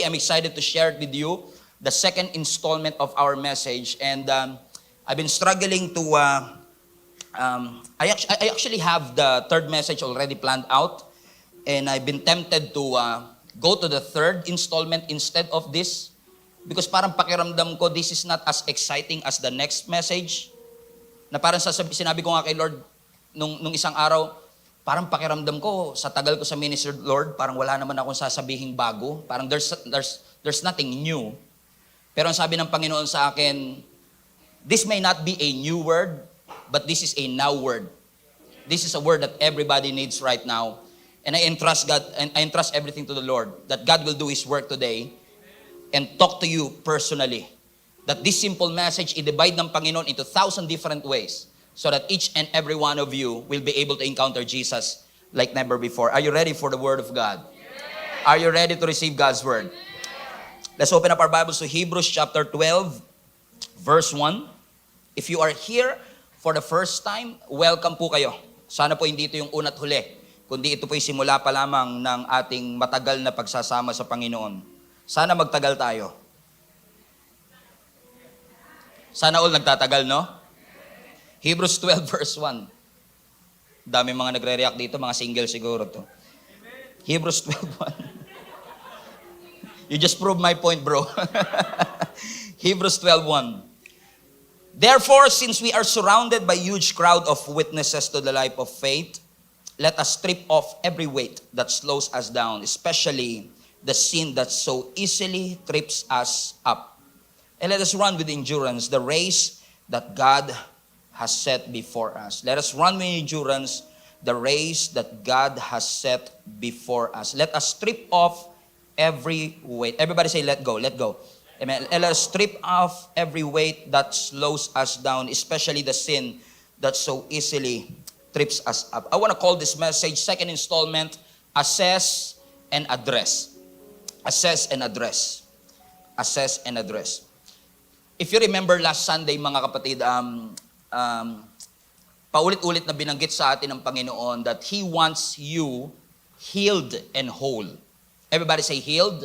I'm excited to share it with you, the second installment of our message. And I've been struggling to, I actually have the third message already planned out. And I've been tempted to go to the third installment instead of this. Because parang pakiramdam ko, this is not as exciting as the next message. Na parang sinabi ko nga kay Lord, nung isang araw, parang pakiramdam ko, sa tagal ko sa ministry, Lord, parang wala naman akong sasabihing bago. Parang there's nothing new. Pero ang sabi ng Panginoon sa akin, this may not be a new word, but this is a now word. This is a word that everybody needs right now. And I entrust God, and I entrust everything to the Lord, that God will do His work today and talk to you personally. That this simple message, i-divide ng Panginoon into 1,000 different ways, so that each and every one of you will be able to encounter Jesus like never before. Are you ready for the Word of God? Yes. Are you ready to receive God's Word? Yes. Let's open up our Bibles to Hebrews chapter 12, verse 1. If you are here for the first time, welcome po kayo. Sana po hindi ito yung una't huli, kundi ito po yung simula pa lamang ng ating matagal na pagsasama sa Panginoon. Sana magtagal tayo. Sana all nagtatagal, no? Hebrews 12 verse 1. Dami mga nagre-react dito, mga single siguro to. Hebrews 12:1. You just proved my point, bro. Hebrews 12:1. Therefore, since we are surrounded by a huge crowd of witnesses to the life of faith, let us strip off every weight that slows us down, especially the sin that so easily trips us up. And let us run with endurance the race that God has set before us. Let us run with endurance the race that God has set before us. Let us strip off every weight. Everybody say, let go, let go. Amen. Let us strip off every weight that slows us down, especially the sin that so easily trips us up. I want to call this message, second installment, Assess and Address. Assess and Address. Assess and Address. If you remember last Sunday, mga kapatid, paulit-ulit na binanggit sa atin ng Panginoon that He wants you healed and whole. Everybody say healed,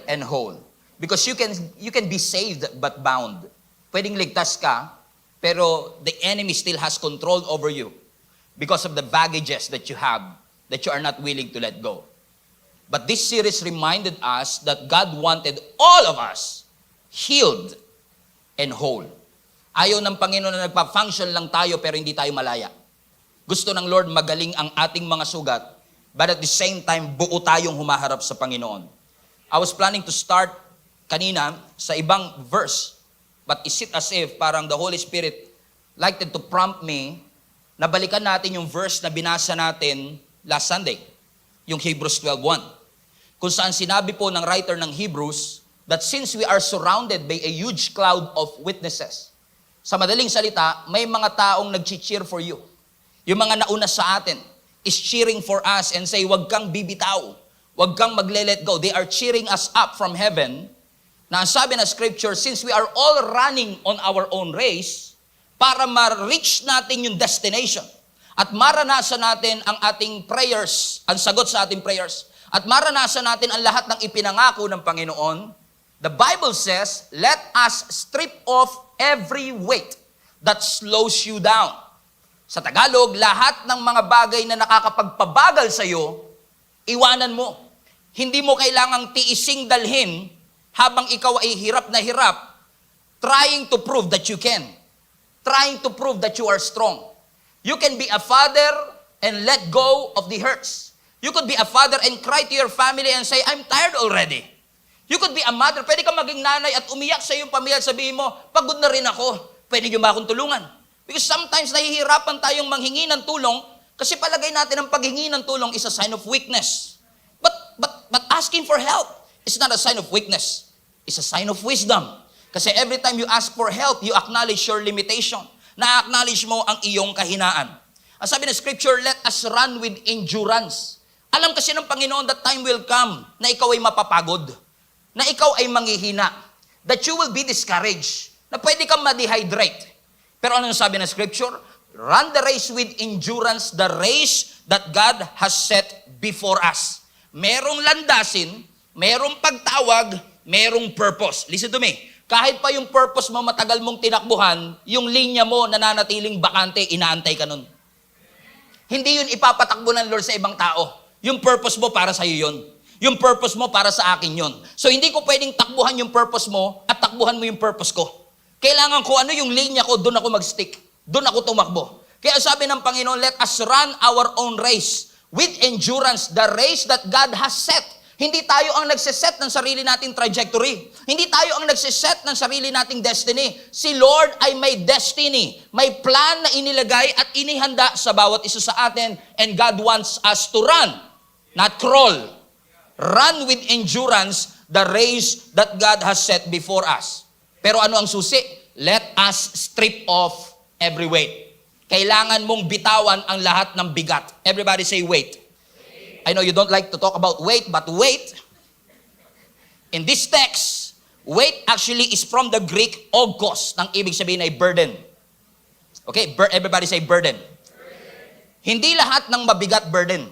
and whole. Because you can be saved but bound. Pwedeng ligtas ka, pero the enemy still has control over you because of the baggages that you have that you are not willing to let go. But this series reminded us that God wanted all of us healed and whole. Ayaw ng Panginoon na nagpa-function lang tayo pero hindi tayo malaya. Gusto ng Lord magaling ang ating mga sugat, but at the same time, buo tayong humaharap sa Panginoon. I was planning to start kanina sa ibang verse, but is it as if parang the Holy Spirit liked to prompt me na balikan natin yung verse na binasa natin last Sunday, yung Hebrews 12:1. Kung saan sinabi po ng writer ng Hebrews that since we are surrounded by a huge cloud of witnesses, sa madaling salita, may mga taong nag-cheer for you. Yung mga nauna sa atin is cheering for us and say, wag kang bibitaw, wag kang magle-let go. They are cheering us up from heaven. Na ang sabi na scripture, since we are all running on our own race, para ma-reach natin yung destination at maranasan natin ang ating prayers, ang sagot sa ating prayers, at maranasan natin ang lahat ng ipinangako ng Panginoon, the Bible says, let us strip off every weight that slows you down. Sa Tagalog, lahat ng mga bagay na nakakapagpabagal sa iyo, iwanan mo. Hindi mo kailangang tiising dalhin habang ikaw ay hirap na hirap, trying to prove that you can. Trying to prove that you are strong. You can be a father and let go of the hurts. You could be a father and cry to your family and say, I'm tired already. You could be a mother. Pwede kang maging nanay at umiyak sa iyong pamilya at sabihin mo, pagod na rin ako. Pwede niyo ba akong tulungan? Because sometimes nahihirapan tayong manghingi ng tulong kasi palagay natin ang paghingi ng tulong is a sign of weakness. But asking for help is not a sign of weakness. It's a sign of wisdom. Kasi every time you ask for help, you acknowledge your limitation. Na-acknowledge mo ang iyong kahinaan. Ang sabi ng scripture, let us run with endurance. Alam kasi ng Panginoon that time will come na ikaw ay mapapagod, na ikaw ay manghihina, that you will be discouraged, na pwede kang ma-dehydrate. Pero ano sabi ng scripture? Run the race with endurance, the race that God has set before us. Merong landasin Merong pagtawag, merong purpose. Listen to me. Kahit pa yung purpose mo matagal mong tinakbuhan, yung linya mo nananatiling bakante, inaantay ka nun. Hindi yun ipapatakbo ng Lord sa ibang tao. Yung purpose mo para sa iyo yun. Yung purpose mo para sa akin yun. So hindi ko pwedeng takbuhan yung purpose mo at takbuhan mo yung purpose ko. Kailangan ko ano yung linya ko, doon ako mag-stick. Doon ako tumakbo. Kaya sabi ng Panginoon, let us run our own race with endurance, the race that God has set. Hindi tayo ang nagsiset ng sarili nating trajectory. Hindi tayo ang nagsiset ng sarili nating destiny. Si Lord ay may destiny. May plan na inilagay at inihanda sa bawat isa sa atin. And God wants us to run, not crawl. Run with endurance the race that God has set before us. Pero ano ang susi? Let us strip off every weight. Kailangan mong bitawan ang lahat ng bigat. Everybody say weight. I know you don't like to talk about weight, but weight, in this text, weight actually is from the Greek ogos, nang ibig sabihin ay burden. Okay, everybody say burden. Hindi lahat ng mabigat burden.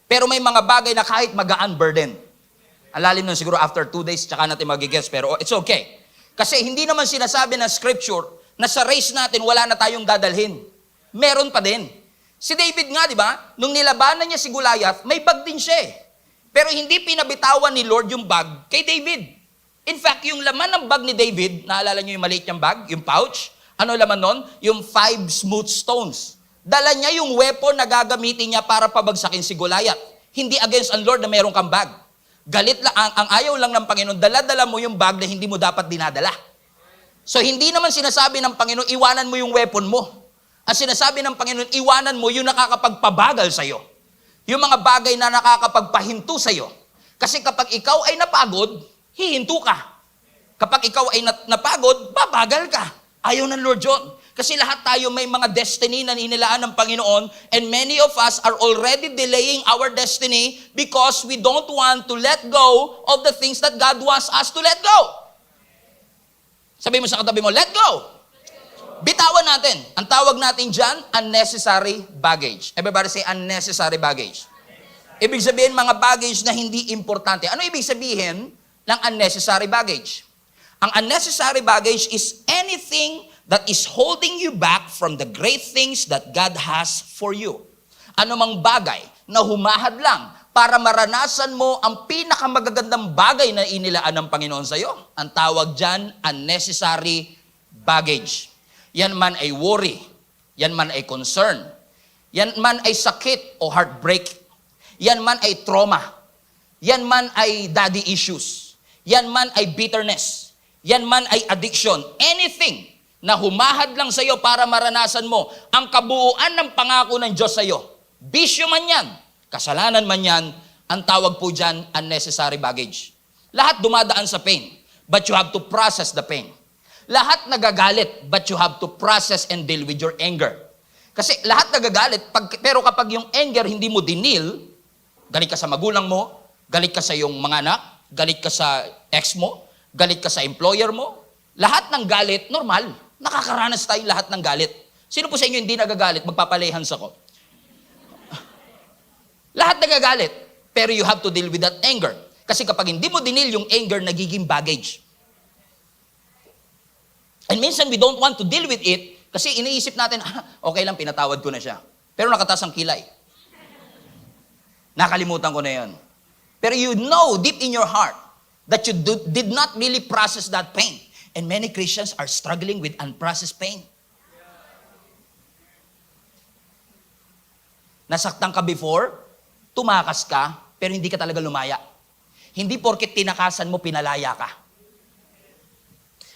Pero may mga bagay na kahit magaan burden. Ang lalim nun siguro after 2 days, tsaka natin magigets, pero it's okay. Kasi hindi naman sinasabi ng scripture na sa race natin wala na tayong dadalhin. Meron pa din. Si David nga, di ba? Nung nilabanan niya si Goliath, may bag din siya eh. Pero hindi pinabitawan ni Lord yung bag kay David. In fact, yung laman ng bag ni David, naalala niyo yung maliit niyang bag, yung pouch? Ano laman nun? Yung 5 smooth stones. Dala niya yung weapon na gagamitin niya para pabagsakin si Goliath. Hindi against ang Lord na meron kang bag. Galit lang, ang ayaw lang ng Panginoon, dala-dala mo yung bag na hindi mo dapat dinadala. So hindi naman sinasabi ng Panginoon, iwanan mo yung weapon mo. Ang sinasabi ng Panginoon, iwanan mo yung nakakapagpabagal sa'yo. Yung mga bagay na nakakapagpahinto sa'yo. Kasi kapag ikaw ay napagod, hihinto ka. Kapag ikaw ay napagod, babagal ka. Ayaw ng Lord John. Kasi lahat tayo may mga destiny na inilaan ng Panginoon, and many of us are already delaying our destiny because we don't want to let go of the things that God wants us to let go. Sabi mo sa katabi mo, let go. Bitawan natin. Ang tawag natin dyan, unnecessary baggage. Everybody say unnecessary baggage. Ibig sabihin, mga baggage na hindi importante. Ano ibig sabihin ng unnecessary baggage? Ang unnecessary baggage is anything that is holding you back from the great things that God has for you. Ano mang bagay na humahad lang para maranasan mo ang pinakamagagandang bagay na inilaan ng Panginoon sa iyo. Ang tawag dyan, unnecessary baggage. Yan man ay worry, yan man ay concern, yan man ay sakit o heartbreak, yan man ay trauma, yan man ay daddy issues, yan man ay bitterness, yan man ay addiction, anything na humahad lang sa iyo para maranasan mo ang kabuuan ng pangako ng Diyos sa iyo. Bisyo man yan, kasalanan man yan, ang tawag po dyan, unnecessary baggage. Lahat dumadaan sa pain, but you have to process the pain. Lahat nagagalit, but you have to process and deal with your anger. Kasi lahat nagagalit, pero kapag yung anger hindi mo dinil, galit ka sa magulang mo, galit ka sa iyong mga anak, galit ka sa ex mo, galit ka sa employer mo, lahat ng galit, normal. Nakakaranas tayo lahat ng galit. Sino po sa inyo hindi nagagalit? Magpapalehans ako. Lahat nagagalit, pero you have to deal with that anger. Kasi kapag hindi mo dinil yung anger, nagiging baggage. And minsan we don't want to deal with it kasi iniisip natin, okay lang, pinatawad ko na siya. Pero nakatas ang kilay. Nakalimutan ko na yun. Pero you know deep in your heart that you did not really process that pain. And many Christians are struggling with unprocessed pain. Nasaktan ka before, tumakas ka, pero hindi ka talaga lumaya. Hindi porket tinakasan mo, pinalaya ka.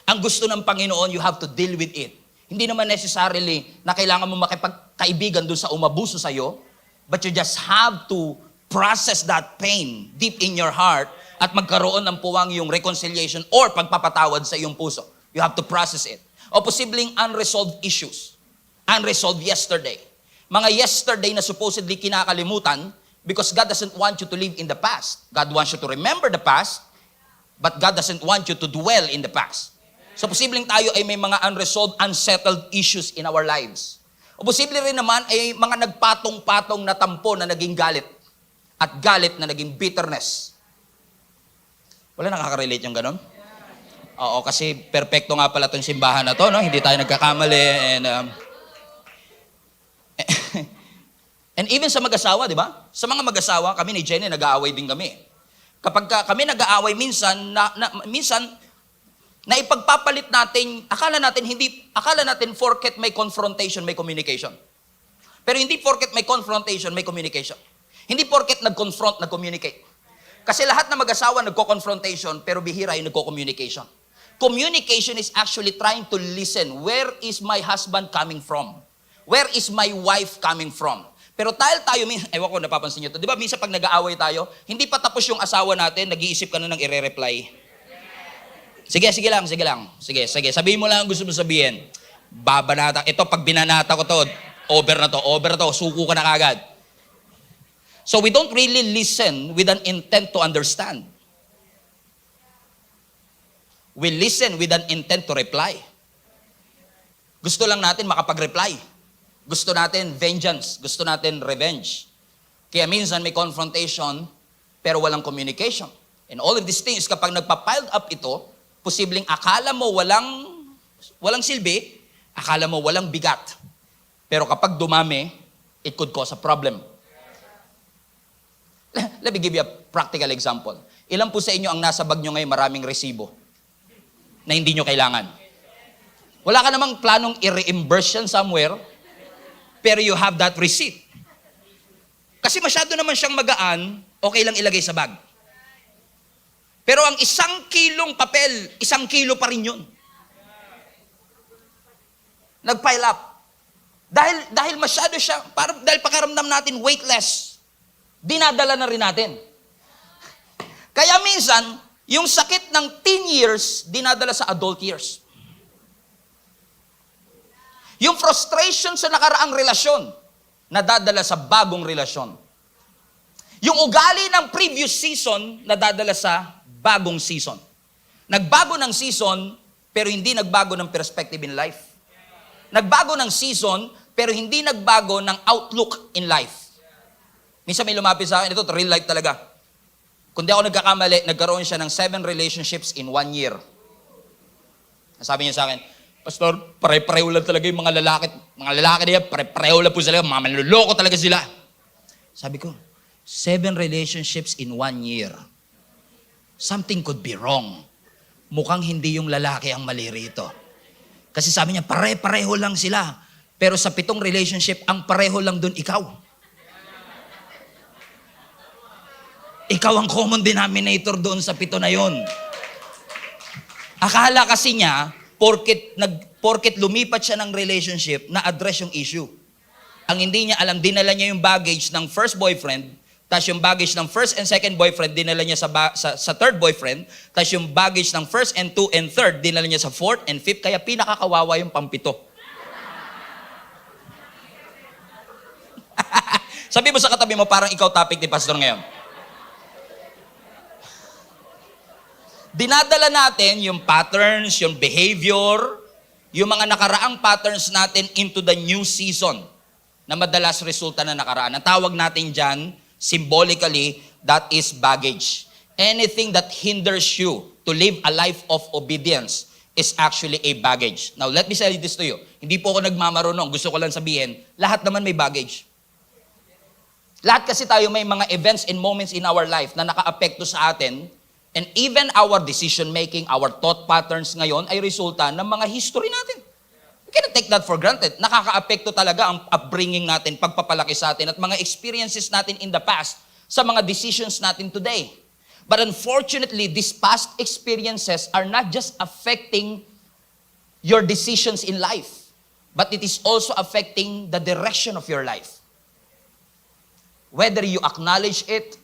Ang gusto ng Panginoon, you have to deal with it. Hindi naman necessarily na kailangan mo makipagkaibigan doon sa umabuso sa'yo, but you just have to process that pain deep in your heart at magkaroon ng puwang yung reconciliation or pagpapatawad sa iyong puso. You have to process it. O posibleng unresolved issues. Unresolved yesterday. Mga yesterday na supposedly kinakalimutan because God doesn't want you to live in the past. God wants you to remember the past, but God doesn't want you to dwell in the past. So, posibleng tayo ay may mga unresolved, unsettled issues in our lives. O posible rin naman ay mga nagpatong-patong na tampo na naging galit at galit na naging bitterness. Wala nakaka-relate yung ganun? Oo, kasi perfecto nga pala itong simbahan na to, no? Hindi tayo nagkakamali. And even sa mag-asawa, di ba? Sa mga mag-asawa, kami ni Jenny, nag-aaway din kami. Kapag kami nag-aaway, minsan, na ipagpapalit natin, akala natin forket may confrontation, may communication. Pero hindi forket may confrontation, may communication. Hindi porket nag-confront, nag-communicate. Kasi lahat ng mag-asawa nagko-confrontation, pero bihira yung nagko-communication. Communication is actually trying to listen. Where is my husband coming from? Where is my wife coming from? Pero tayo, ewan ko, napapansin nyo to. Di ba, minsan pag nag-aaway tayo, hindi pa tapos yung asawa natin, nag-iisip ka na ng ire-reply. Sige lang. Sige. Sabihin mo lang ang gusto mo sabihin. Babanata. Ito, pag binanata ko to, over na to, suko ka na kagad. So we don't really listen with an intent to understand. We listen with an intent to reply. Gusto lang natin makapag-reply. Gusto natin vengeance. Gusto natin revenge. Kaya minsan may confrontation, pero walang communication. And all of these things, kapag nagpa-piled up ito, posibleng akala mo walang silbi, akala mo walang bigat. Pero kapag dumami, it could cause a problem. Let me give you a practical example. Ilan po sa inyo ang nasa bag nyo ngayon maraming resibo na hindi nyo kailangan? Wala ka namang planong i-reimburse yan somewhere, pero you have that receipt. Kasi masyado naman siyang magaan, okay lang ilagay sa bag. Pero ang 1 kilong papel, 1 kilo pa rin yun. Nag-pile up. Dahil masyado siya, dahil pakaramdam natin weightless, dinadala na rin natin. Kaya minsan, yung sakit ng teen years, dinadala sa adult years. Yung frustration sa nakaraang relasyon, nadadala sa bagong relasyon. Yung ugali ng previous season, nadadala sa bagong season. Nagbago ng season, pero hindi nagbago ng perspective in life. Nagbago ng season, pero hindi nagbago ng outlook in life. Minsan may lumapit sa akin, ito real life talaga. Kung di ako nagkakamali, nagkaroon siya ng 7 relationships in 1 year. Sabi niya sa akin, Pastor, pare-pareho lang talaga yung mga lalaki. Mga lalaki niya, pare-pareho lang po sila. Mga manluloko talaga sila. Sabi ko, 7 relationships in 1 year. Something could be wrong. Mukhang hindi yung lalaki ang mali rito. Kasi sabi niya, pare-pareho lang sila. Pero sa 7 relationship, ang pareho lang dun ikaw. Ikaw ang common denominator doon sa 7 na yon. Akala kasi niya, porket lumipat siya ng relationship, na-address yung issue. Ang hindi niya alam, dinala niya yung baggage ng first boyfriend, tapos yung baggage ng first and second boyfriend, dinala niya sa third boyfriend, tapos yung baggage ng first and 2 and third, dinala niya sa fourth and fifth, kaya pinakakawawa yung pampito. Sabi mo sa katabi mo, parang ikaw topic ni Pastor ngayon. Dinadala natin yung patterns, yung behavior, yung mga nakaraang patterns natin into the new season na madalas resulta na nakaraan. Ang tawag natin dyan, symbolically, that is baggage. Anything that hinders you to live a life of obedience is actually a baggage. Now, let me say this to you. Hindi po ako nagmamarunong. Gusto ko lang sabihin, lahat naman may baggage. Lahat kasi tayo may mga events and moments in our life na naka-apekto sa atin. And even our decision-making, our thought patterns ngayon ay resulta ng mga history natin. We cannot take that for granted. Nakaka-apekto talaga ang upbringing natin, pagpapalaki sa atin, at mga experiences natin in the past sa mga decisions natin today. But unfortunately, these past experiences are not just affecting your decisions in life, but it is also affecting the direction of your life. Whether you acknowledge it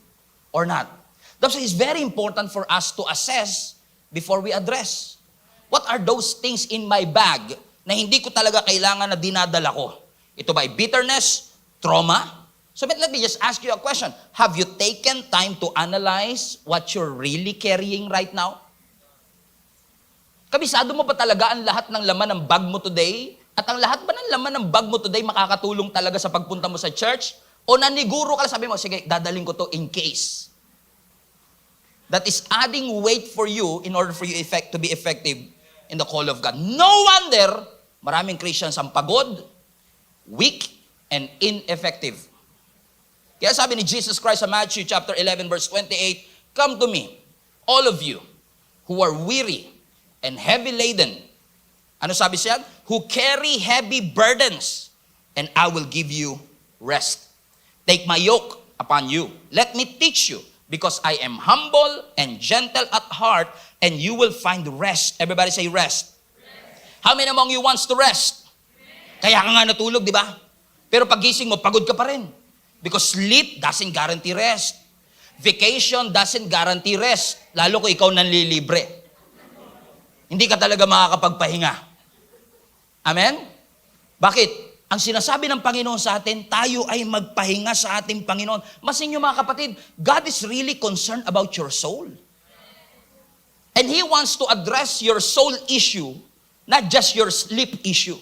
or not. That's why it's very important for us to assess before we address. What are those things in my bag na hindi ko talaga kailangan na dinadala ko? Ito ba ay bitterness, trauma? So let me just ask you a question. Have you taken time to analyze what you're really carrying right now? Kabisado mo ba talaga ang lahat ng laman ng bag mo today? At ang lahat ba ng laman ng bag mo today makakatulong talaga sa pagpunta mo sa church? O naniguro ka, sabi mo, sige, dadaling ko to in case. that is adding weight for you in order for you to be effective in the call of God. No wonder, maraming Christians ang pagod, weak, and ineffective. Kaya sabi ni Jesus Christ sa Matthew chapter 11 verse 28, "Come to me, all of you who are weary and heavy laden." Ano sabi siya? "Who carry heavy burdens, and I will give you rest. Take my yoke upon you. Let me teach you, because I am humble and gentle at heart, and you will find rest." Everybody say rest. How many among you wants to rest? Kaya ka nga natulog, di ba? Pero pagising mo, pagod ka pa rin. Because sleep doesn't guarantee rest. Vacation doesn't guarantee rest. Lalo kung ikaw nanlilibre. Hindi ka talaga makakapagpahinga. Amen? Bakit? Ang sinasabi ng Panginoon sa atin, tayo ay magpahinga sa ating Panginoon. Masin nyo mga kapatid, God is really concerned about your soul. And He wants to address your soul issue, not just your sleep issue.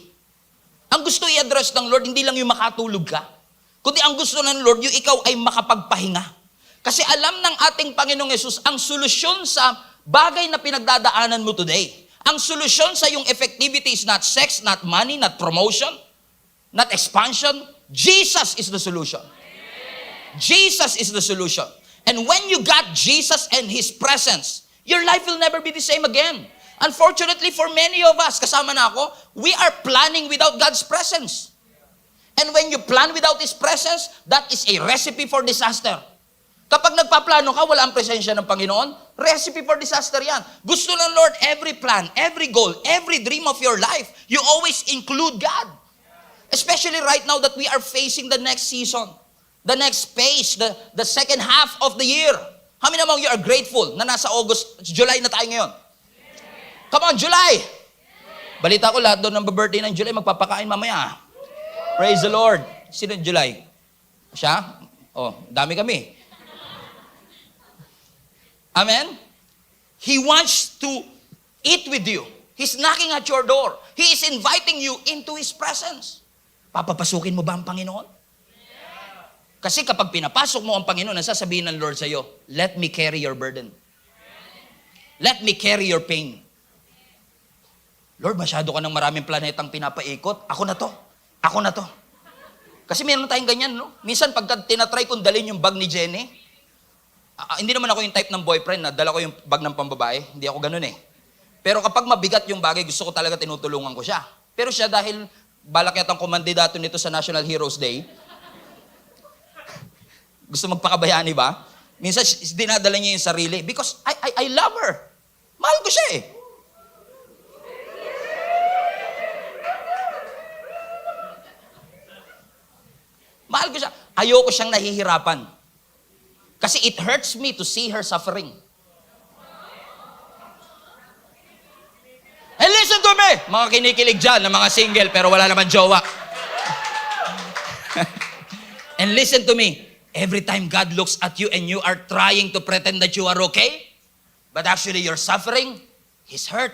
Ang gusto i-address ng Lord, hindi lang yung makatulog ka, kundi ang gusto ng Lord, yung ikaw ay makapagpahinga. Kasi alam ng ating Panginoong Yesus, ang solusyon sa bagay na pinagdadaanan mo today, ang solusyon sa yung effectivity is not sex, not money, not promotion, not expansion. Jesus is the solution. Jesus is the solution. And when you got Jesus and His presence, your life will never be the same again. Unfortunately, for many of us, kasama na ako, we are planning without God's presence. And when you plan without His presence, that is a recipe for disaster. Kapag nagpaplano ka, wala ang presensya ng Panginoon, recipe for disaster yan. Gusto ng Lord, every plan, every goal, every dream of your life, you always include God. Especially right now that we are facing the next season, the next phase, the second half of the year. How many among you are grateful na nasa July na tayo ngayon? Come on, July! Balita ko lahat doon ng birthday ng July, magpapakain mamaya. Praise the Lord. Sino yung July? Siya? Oh, dami kami. Amen? He wants to eat with you. He's knocking at your door. He is inviting you into His presence. Papapasukin mo ba ang Panginoon? Kasi kapag pinapasok mo ang Panginoon, nasasabihin ng Lord sa iyo, "Let me carry your burden. Let me carry your pain." Lord, masyado ka ng maraming planetang pinapaikot. Ako na to. Ako na to. Kasi meron tayong ganyan, no? Minsan pagka tinatry kong dalhin yung bag ni Jenny, hindi naman ako yung type ng boyfriend na dala ko yung bag ng pambabae. Hindi ako ganun eh. Pero kapag mabigat yung bagay, gusto ko talaga tinutulungan ko siya. Pero siya dahil balak yatang kumandidato nito sa National Heroes Day, gusto magpakabayani ba? Minsan dinadala niya yung sarili because I love her. Mahal ko siya eh. Mahal ko siya. Ayoko siyang nahihirapan. Kasi it hurts me to see her suffering. And listen to me, mga kinikilig dyan na mga single pero wala naman jowa. And listen to me, every time God looks at you and you are trying to pretend that you are okay, but actually you're suffering, He's hurt.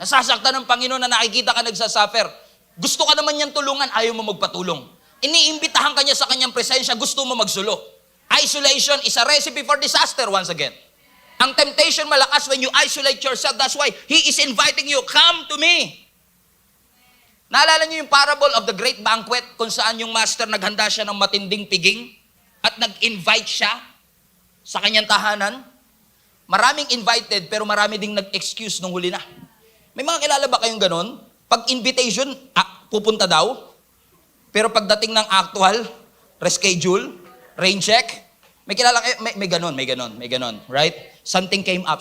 Nasasaktan ng Panginoon na nakikita ka nagsasuffer. Gusto ka naman niyang tulungan, ayaw mo magpatulong. Iniimbitahan ka niya sa kanyang presensya, gusto mo magsulo. Isolation is a recipe for disaster once again. Ang temptation malakas when you isolate yourself. That's why He is inviting you, "Come to me." Naalala niyo yung parable of the great banquet kung saan yung master naghanda siya ng matinding piging at nag-invite siya sa kanyang tahanan? Maraming invited pero marami ding nag-excuse nung huli na. May mga kilala ba kayong ganon? Pag invitation, pupunta daw. Pero pagdating ng actual, reschedule, rain check, may kilala kayo, may ganon, right? Something came up.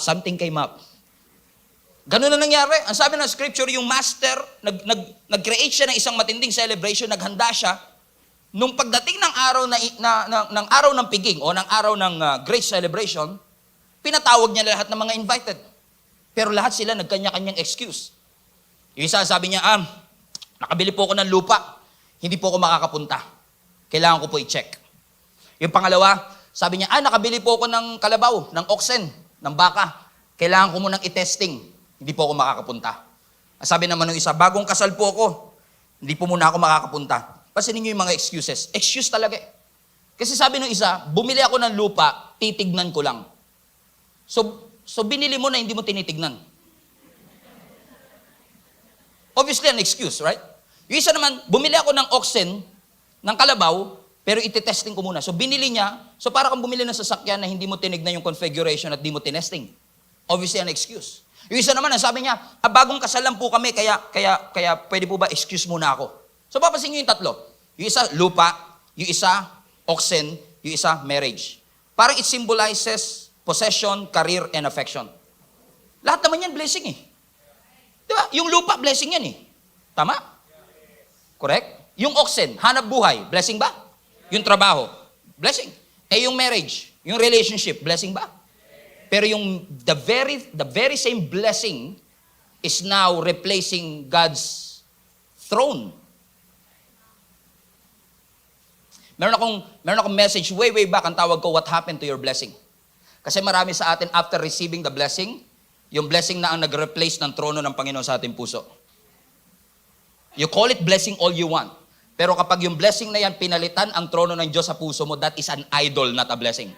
Ganon na nangyari. Ang sabi ng scripture, yung master, nag-create siya ng isang matinding celebration, naghanda siya. Nung pagdating ng araw ng piging o ng araw ng great celebration, pinatawag niya lahat ng mga invited. Pero lahat sila nagkanya-kanyang excuse. Yung isa sabi niya, nakabili po ako ng lupa. Hindi po ako makakapunta. Kailangan ko po i-check. Yung pangalawa, sabi niya, nakabili po ako ng kalabaw, ng oxen, ng baka. Kailangan ko munang i-testing. Hindi po ako makakapunta. Sabi naman ng isa, bagong kasal po ako. Hindi po muna ako makakapunta. Pansinin niyo yung mga excuses. Excuse talaga eh. Kasi sabi ng isa, bumili ako ng lupa, titignan ko lang. So binili mo na hindi mo tinitignan. Obviously, an excuse, right? Yung isa naman, bumili ako ng oxen, ng kalabaw, pero iti-testing ko muna. So binili niya, so para kang bumili ng sasakyan na hindi mo tinignan yung configuration at di mo tinesting. Obviously, an excuse. Yung isa naman, sabi niya, bagong kasal lang po kami, kaya pwede po ba excuse muna ako? So papasin niyo yung tatlo. Yung isa, lupa. Yung isa, oxen. Yung isa, marriage. Parang it symbolizes possession, career, and affection. Lahat naman yan blessing eh. Di ba? Yung lupa, blessing yan eh. Tama? Correct? Yung oxen, hanap buhay, blessing ba? Yung trabaho, blessing. Yung marriage, yung relationship, blessing ba? Pero yung the very same blessing is now replacing God's throne. Meron akong message way back, ang tawag ko, what happened to your blessing? Kasi marami sa atin, after receiving the blessing, yung blessing na ang nag-replace ng trono ng Panginoon sa ating puso. You call it blessing all you want. Pero kapag yung blessing na yan, pinalitan ang trono ng Diyos sa puso mo, that is an idol, not a blessing.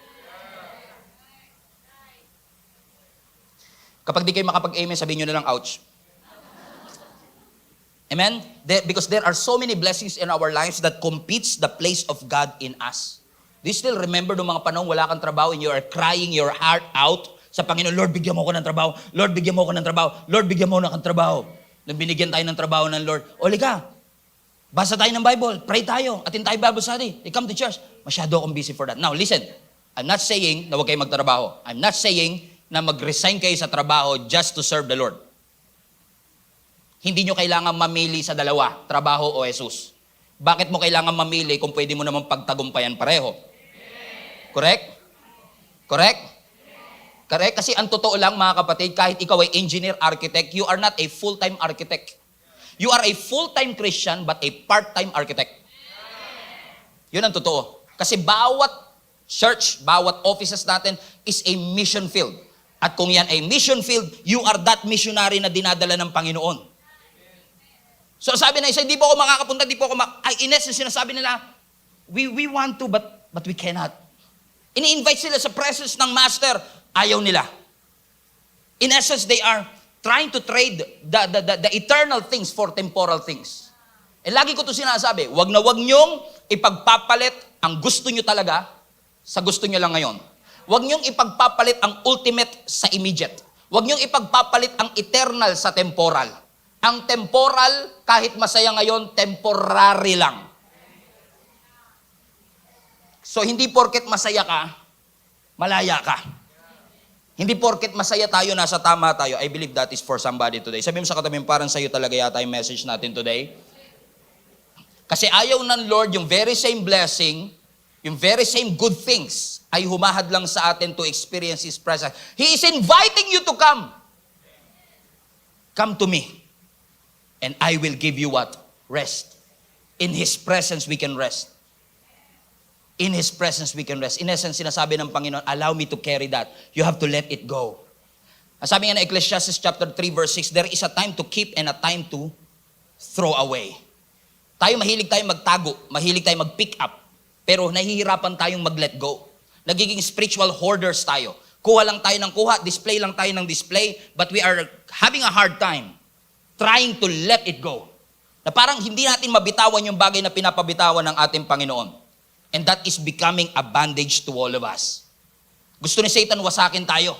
Kapag di kayo makapag-amen, sabihin nyo na lang, ouch. Amen? Because there are so many blessings in our lives that competes the place of God in us. Do you still remember nung mga panahon wala kang trabaho and you are crying your heart out sa Panginoon, Lord, bigyan mo ako ng trabaho. Lord, bigyan mo ako ng trabaho. Lord, bigyan mo ako ng trabaho. Nung binigyan tayo ng trabaho ng Lord, Liga, basa tayo ng Bible, pray tayo, attend tayo Bible study, come to church. Masyado akong busy for that. Now, listen, I'm not saying na huwag kayo magtrabaho. I'm not saying na mag-resign kayo sa trabaho just to serve the Lord. Hindi nyo kailangan mamili sa dalawa, trabaho o Jesus. Bakit mo kailangan mamili kung pwede mo naman pagtagumpayan pareho? Correct? Correct? Correct? Kasi ang totoo lang mga kapatid, kahit ikaw ay engineer, architect, you are not a full-time architect. You are a full-time Christian but a part-time architect. Yun ang totoo. Kasi bawat church, bawat offices natin is a mission field. At kung yan ay mission field, you are that missionary na dinadala ng Panginoon. So sabi na isa, hindi po ako makakapunta, in essence, sinasabi nila, we want to but we cannot. Ini-invite sila sa presence ng Master, ayaw nila. In essence, they are trying to trade the eternal things for temporal things. Lagi ko ito sinasabi, wag na wag niyong ipagpapalit ang gusto niyo talaga sa gusto niyo lang ngayon. Wag niyong ipagpapalit ang ultimate sa immediate. Wag niyong ipagpapalit ang eternal sa temporal. Ang temporal, kahit masaya ngayon, temporary lang. So, hindi porket masaya ka, malaya ka. Hindi porket masaya tayo, nasa tama tayo. I believe that is for somebody today. Sabi mo sa katabi, parang sa'yo talaga yata yung message natin today. Kasi ayaw ng Lord yung very same blessing, yung very same good things, ay humahad lang sa atin to experience His presence. He is inviting you to come. Come to me. And I will give you what? Rest. In His presence, we can rest. In His presence, we can rest. In essence, sinasabi ng Panginoon, allow me to carry that. You have to let it go. Sabi nga na Ecclesiastes chapter 3, verse 6, there is a time to keep and a time to throw away. Tayo mahilig tayong magtago, mahilig tayong mag-pick up, pero nahihirapan tayong mag-let go. Nagiging spiritual hoarders tayo. Kuha lang tayo ng kuha, display lang tayo ng display, but we are having a hard time trying to let it go. Na parang hindi natin mabitawan yung bagay na pinapabitawan ng ating Panginoon. And that is becoming a bandage to all of us. Gusto ni Satan wasakin tayo.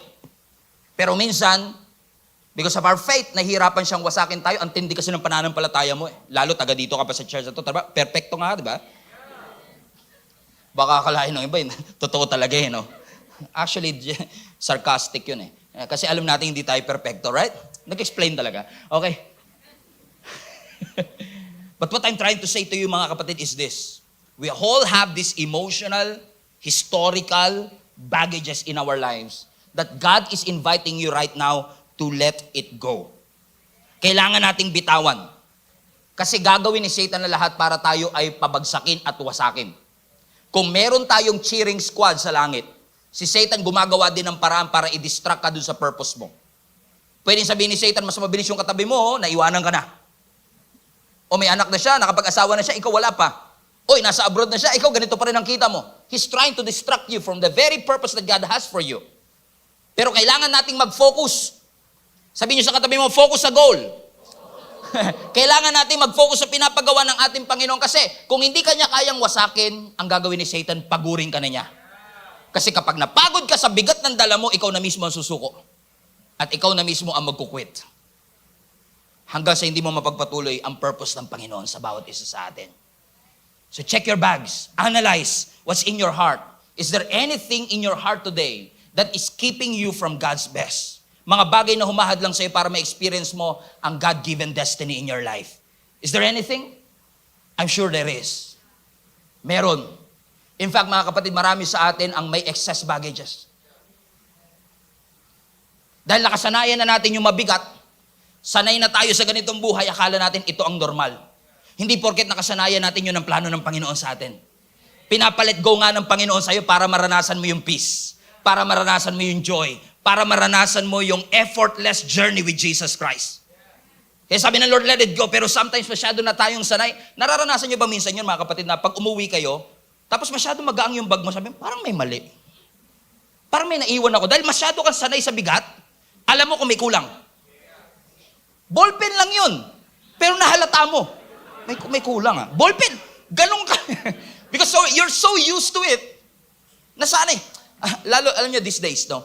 Pero minsan, because of our faith, nahihirapan siyang wasakin tayo. Ang tindi kasi ng pananampalataya mo. Lalo, taga dito ka pa sa church na to. Perfecto nga, di ba? Baka akalain ng iba, totoo talaga no? Actually, sarcastic yun Kasi alam natin hindi tayo perfecto, right? Nag-explain talaga. Okay. But what I'm trying to say to you mga kapatid is this. We all have this emotional, historical baggages in our lives that God is inviting you right now to let it go. Kailangan nating bitawan. Kasi gagawin ni Satan na lahat para tayo ay pabagsakin at wasakin. Kung meron tayong cheering squad sa langit, si Satan gumagawa din ng paraan para i-distract ka dun sa purpose mo. Pwedeng sabihin ni Satan, mas mabilis yung katabi mo, naiwanan ka na. O may anak na siya, nakapag-asawa na siya, ikaw wala pa. Oy, nasa abroad na siya, ikaw ganito pa rin ang kita mo. He's trying to distract you from the very purpose that God has for you. Pero kailangan nating mag-focus. Sabihin niyo sa katabi mo, focus sa goal. Kailangan natin mag-focus sa pinapagawa ng ating Panginoon kasi kung hindi kanya kayang wasakin, ang gagawin ni Satan, pagurin ka na niya. Kasi kapag napagod ka sa bigat ng dala mo, ikaw na mismo ang susuko. At ikaw na mismo ang magkukwit. Hanggang sa hindi mo mapagpatuloy ang purpose ng Panginoon sa bawat isa sa atin. So check your bags. Analyze what's in your heart. Is there anything in your heart today that is keeping you from God's best? Mga bagay na humahad lang sa'yo para ma-experience mo ang God-given destiny in your life. Is there anything? I'm sure there is. Meron. In fact, mga kapatid, marami sa atin ang may excess baggages. Dahil nakasanayan na natin yung mabigat, sanay na tayo sa ganitong buhay, akala natin ito ang normal. Hindi porket nakasanayan natin yun ang plano ng Panginoon sa atin. Pinapalet go nga ng Panginoon sa'yo para maranasan mo yung peace, para maranasan mo yung joy, para maranasan mo yung effortless journey with Jesus Christ. Kaya sabi ng Lord, let it go. Pero sometimes masyado na tayong sanay. Nararanasan nyo ba minsan yun, mga kapatid, na pag umuwi kayo, tapos masyado magaang yung bag mo, sabi, parang may mali. Parang may naiwan ako. Dahil masyado kang sanay sa bigat, alam mo kung may kulang. Ballpen lang yun. Pero nahalata mo. May kulang ah. Ballpen. Ganun ka. Because you're so used to it. Nasanay. Lalo, alam nyo, these days, no?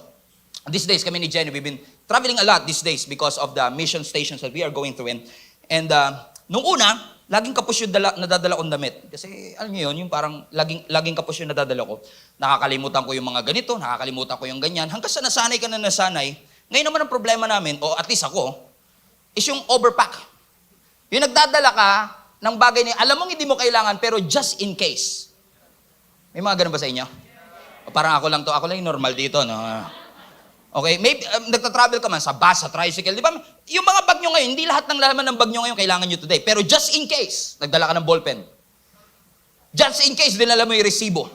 These days, kami ni Jenny, we've been traveling a lot these days because of the mission stations that we are going through. And nung una, laging kapos yung nadadala kong damit. Kasi, alam nyo yun, yung parang laging kapos yung nadadala ko. Nakakalimutan ko yung mga ganito, nakakalimutan ko yung ganyan. Hanggang sa nasanay ka na nasanay, ngayon naman ang problema namin, o at least ako, is yung overpack. Yung nagdadala ka ng bagay na, alam mong hindi mo kailangan, pero just in case. May mga ganun ba sa inyo? O parang ako lang yung normal dito, no? Okay, maybe nagta-travel ka man sa bus, sa tricycle, di ba? Yung mga bag nyo ngayon, hindi lahat ng laman ng bag nyo ngayon kailangan nyo today. Pero just in case, nagdala ka ng ballpen. Just in case, dinala mo yung resibo.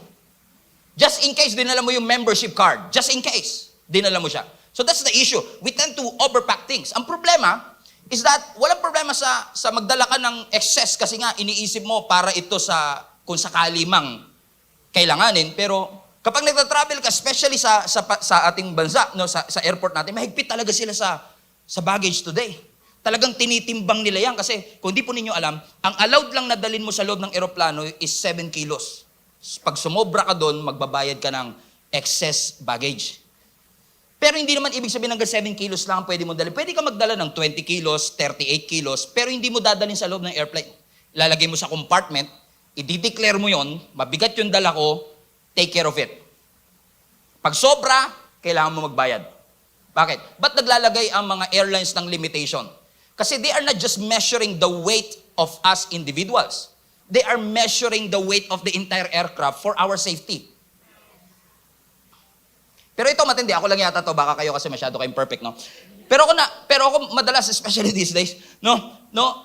Just in case, dinala mo yung membership card. Just in case, dinala mo siya. So that's the issue. We tend to overpack things. Ang problema is that walang problema sa magdala ka ng excess kasi nga iniisip mo para ito sa kung sakali mang kailanganin. Pero kapag nagta-travel ka, especially sa ating bansa, no, sa airport natin, mahigpit talaga sila sa baggage today. Talagang tinitimbang nila yan kasi kung di po ninyo alam, ang allowed lang na dalhin mo sa loob ng eroplano is 7 kilos. Pag sumobra ka doon, magbabayad ka ng excess baggage. Pero hindi naman ibig sabihin hanggang 7 kilos lang ang pwede mo dalhin. Pwede ka magdala ng 20 kilos, 38 kilos, pero hindi mo dadalhin sa loob ng airplane. Ilalagay mo sa compartment, i-declare mo yon, mabigat yung dala ko, take care of it. Pag sobra, kailangan mo magbayad. Bakit? Ba't naglalagay ang mga airlines ng limitation? Kasi they are not just measuring the weight of us individuals. They are measuring the weight of the entire aircraft for our safety. Pero ito matindi, ako lang yata to, baka kayo kasi masyado kayong perfect, no? Pero ako madalas, especially these days, no,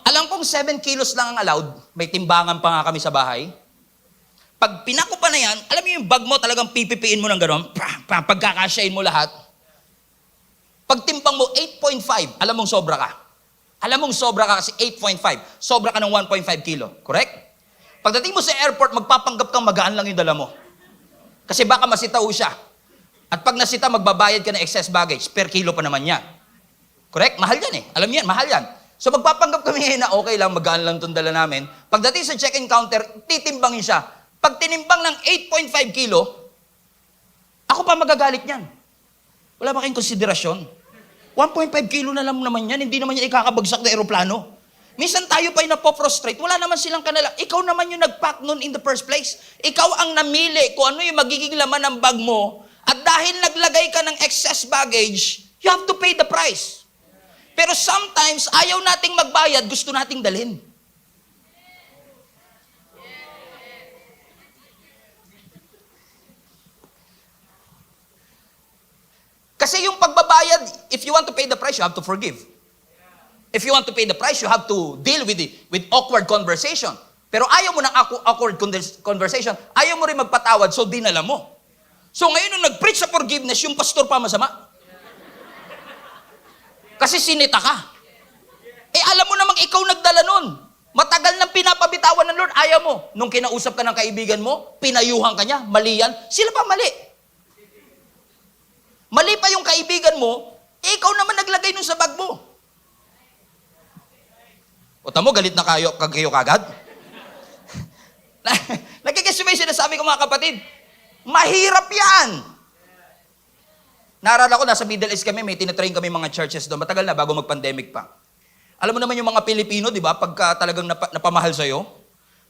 alam kong 7 kilos lang ang allowed, may timbangan pa nga kami sa bahay. Pag pinako pa na yan, alam mo yung bag mo talagang pipipiin mo ng gano'n, pagkakasyain mo lahat. Pag timbang mo 8.5, alam mong sobra ka. Alam mong sobra ka kasi 8.5, sobra ka ng 1.5 kilo, correct? Pagdating mo sa airport, magpapanggap kang magaan lang yung dala mo. Kasi baka masitaw siya. At pag nasita, magbabayad ka ng excess baggage, per kilo pa naman yan. Correct? Mahal yan eh. Alam yan, mahal yan. So magpapanggap kami ngayon na okay lang, magaan lang itong dala namin. Pagdating sa check-in counter, titimbangin siya. Pag tinimbang ng 8.5 kilo, ako pa magagalit niyan. Wala ba kayong konsiderasyon? 1.5 kilo na lang naman yan, hindi naman yan ikakabagsak na aeroplano. Minsan tayo pa yung napoprostrate, wala naman silang kanala. Ikaw naman yung nag-pack nun in the first place. Ikaw ang namili kung ano yung magiging laman ng bag mo. At dahil naglagay ka ng excess baggage, you have to pay the price. Pero sometimes, ayaw nating magbayad, gusto nating dalhin. Kasi yung pagbabayad, if you want to pay the price, you have to forgive. If you want to pay the price, you have to deal with awkward conversation. Pero ayaw mo ng awkward conversation, ayaw mo rin magpatawad, so dinala mo. So ngayon nung nag-preach sa forgiveness, yung pastor pa masama. Kasi sinita ka. Eh alam mo namang ikaw nagdala nun. Matagal nang pinapabitawan ng Lord, ayaw mo. Nung kinausap ka ng kaibigan mo, pinayuhan ka niya, mali yan. Sila pa mali. Mali pa yung kaibigan mo, ikaw naman naglagay nun sa bag mo. O tamo, galit na kayo kagad? Nagkikis ba yung sinasabi ko mga kapatid? Mahirap yan. Naalala ko, nasa Middle East kami, may tinatrain kami mga churches doon. Matagal na, bago mag-pandemic pa. Alam mo naman yung mga Pilipino, di ba? Pagka talagang napamahal sa'yo,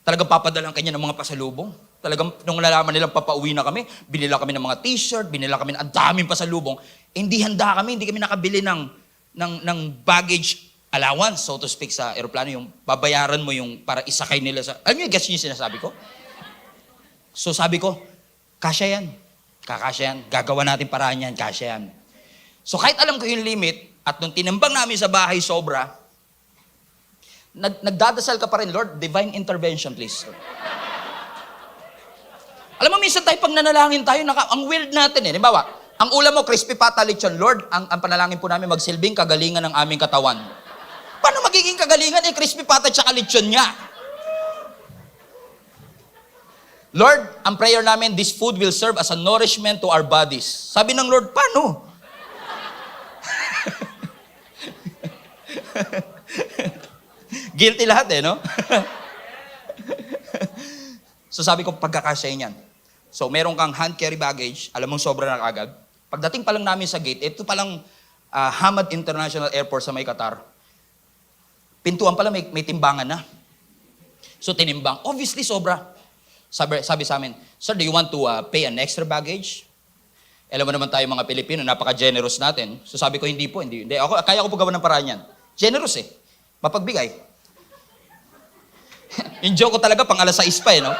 talagang papadalang kanya ng mga pasalubong. Talagang nung nalaman nilang papauwi na kami, binila kami ng mga t-shirt, binila kami ng ang daming pasalubong. Hindi handa kami, hindi kami nakabili ng baggage allowance, so to speak, sa aeroplano. Yung babayaran mo yung para isakay nila sa... Alam niyo, guess niyo yung sinasabi ko? So sabi ko, kasya yan. Kakasya yan. Gagawa natin paraan yan. Kasya yan. So kahit alam ko yung limit, at nung tinimbang namin sa bahay sobra, nagdadasal ka pa rin, Lord, divine intervention, please. Alam mo, minsan tayo pag nanalangin tayo, ang weird natin eh. Halimbawa, ang ulam mo, crispy pata lechon. Lord, ang panalangin po namin magsilbing kagalingan ng aming katawan. Paano magiging kagalingan eh, crispy pata at lechon niya? Lord, ang prayer namin, this food will serve as a nourishment to our bodies. Sabi ng Lord, paano? Guilty lahat eh, no? So sabi ko, pagkakasyahin yan. So meron kang hand carry baggage, alam mong sobra na agad. Pagdating pa lang namin sa gate, ito palang Hamad International Airport sa may Qatar. Pintuan pala may timbangan na. So tinimbang, obviously sobra. Sabi sa amin, sir, do you want to pay an extra baggage? Alam mo naman tayo mga Pilipino, napaka-generous natin. So sabi ko, hindi po, hindi. Ako, kaya ko po gawa ng paraan yan. Generous eh. Mapagbigay. Yung joke ko talaga, pang alas 6 pa eh, no?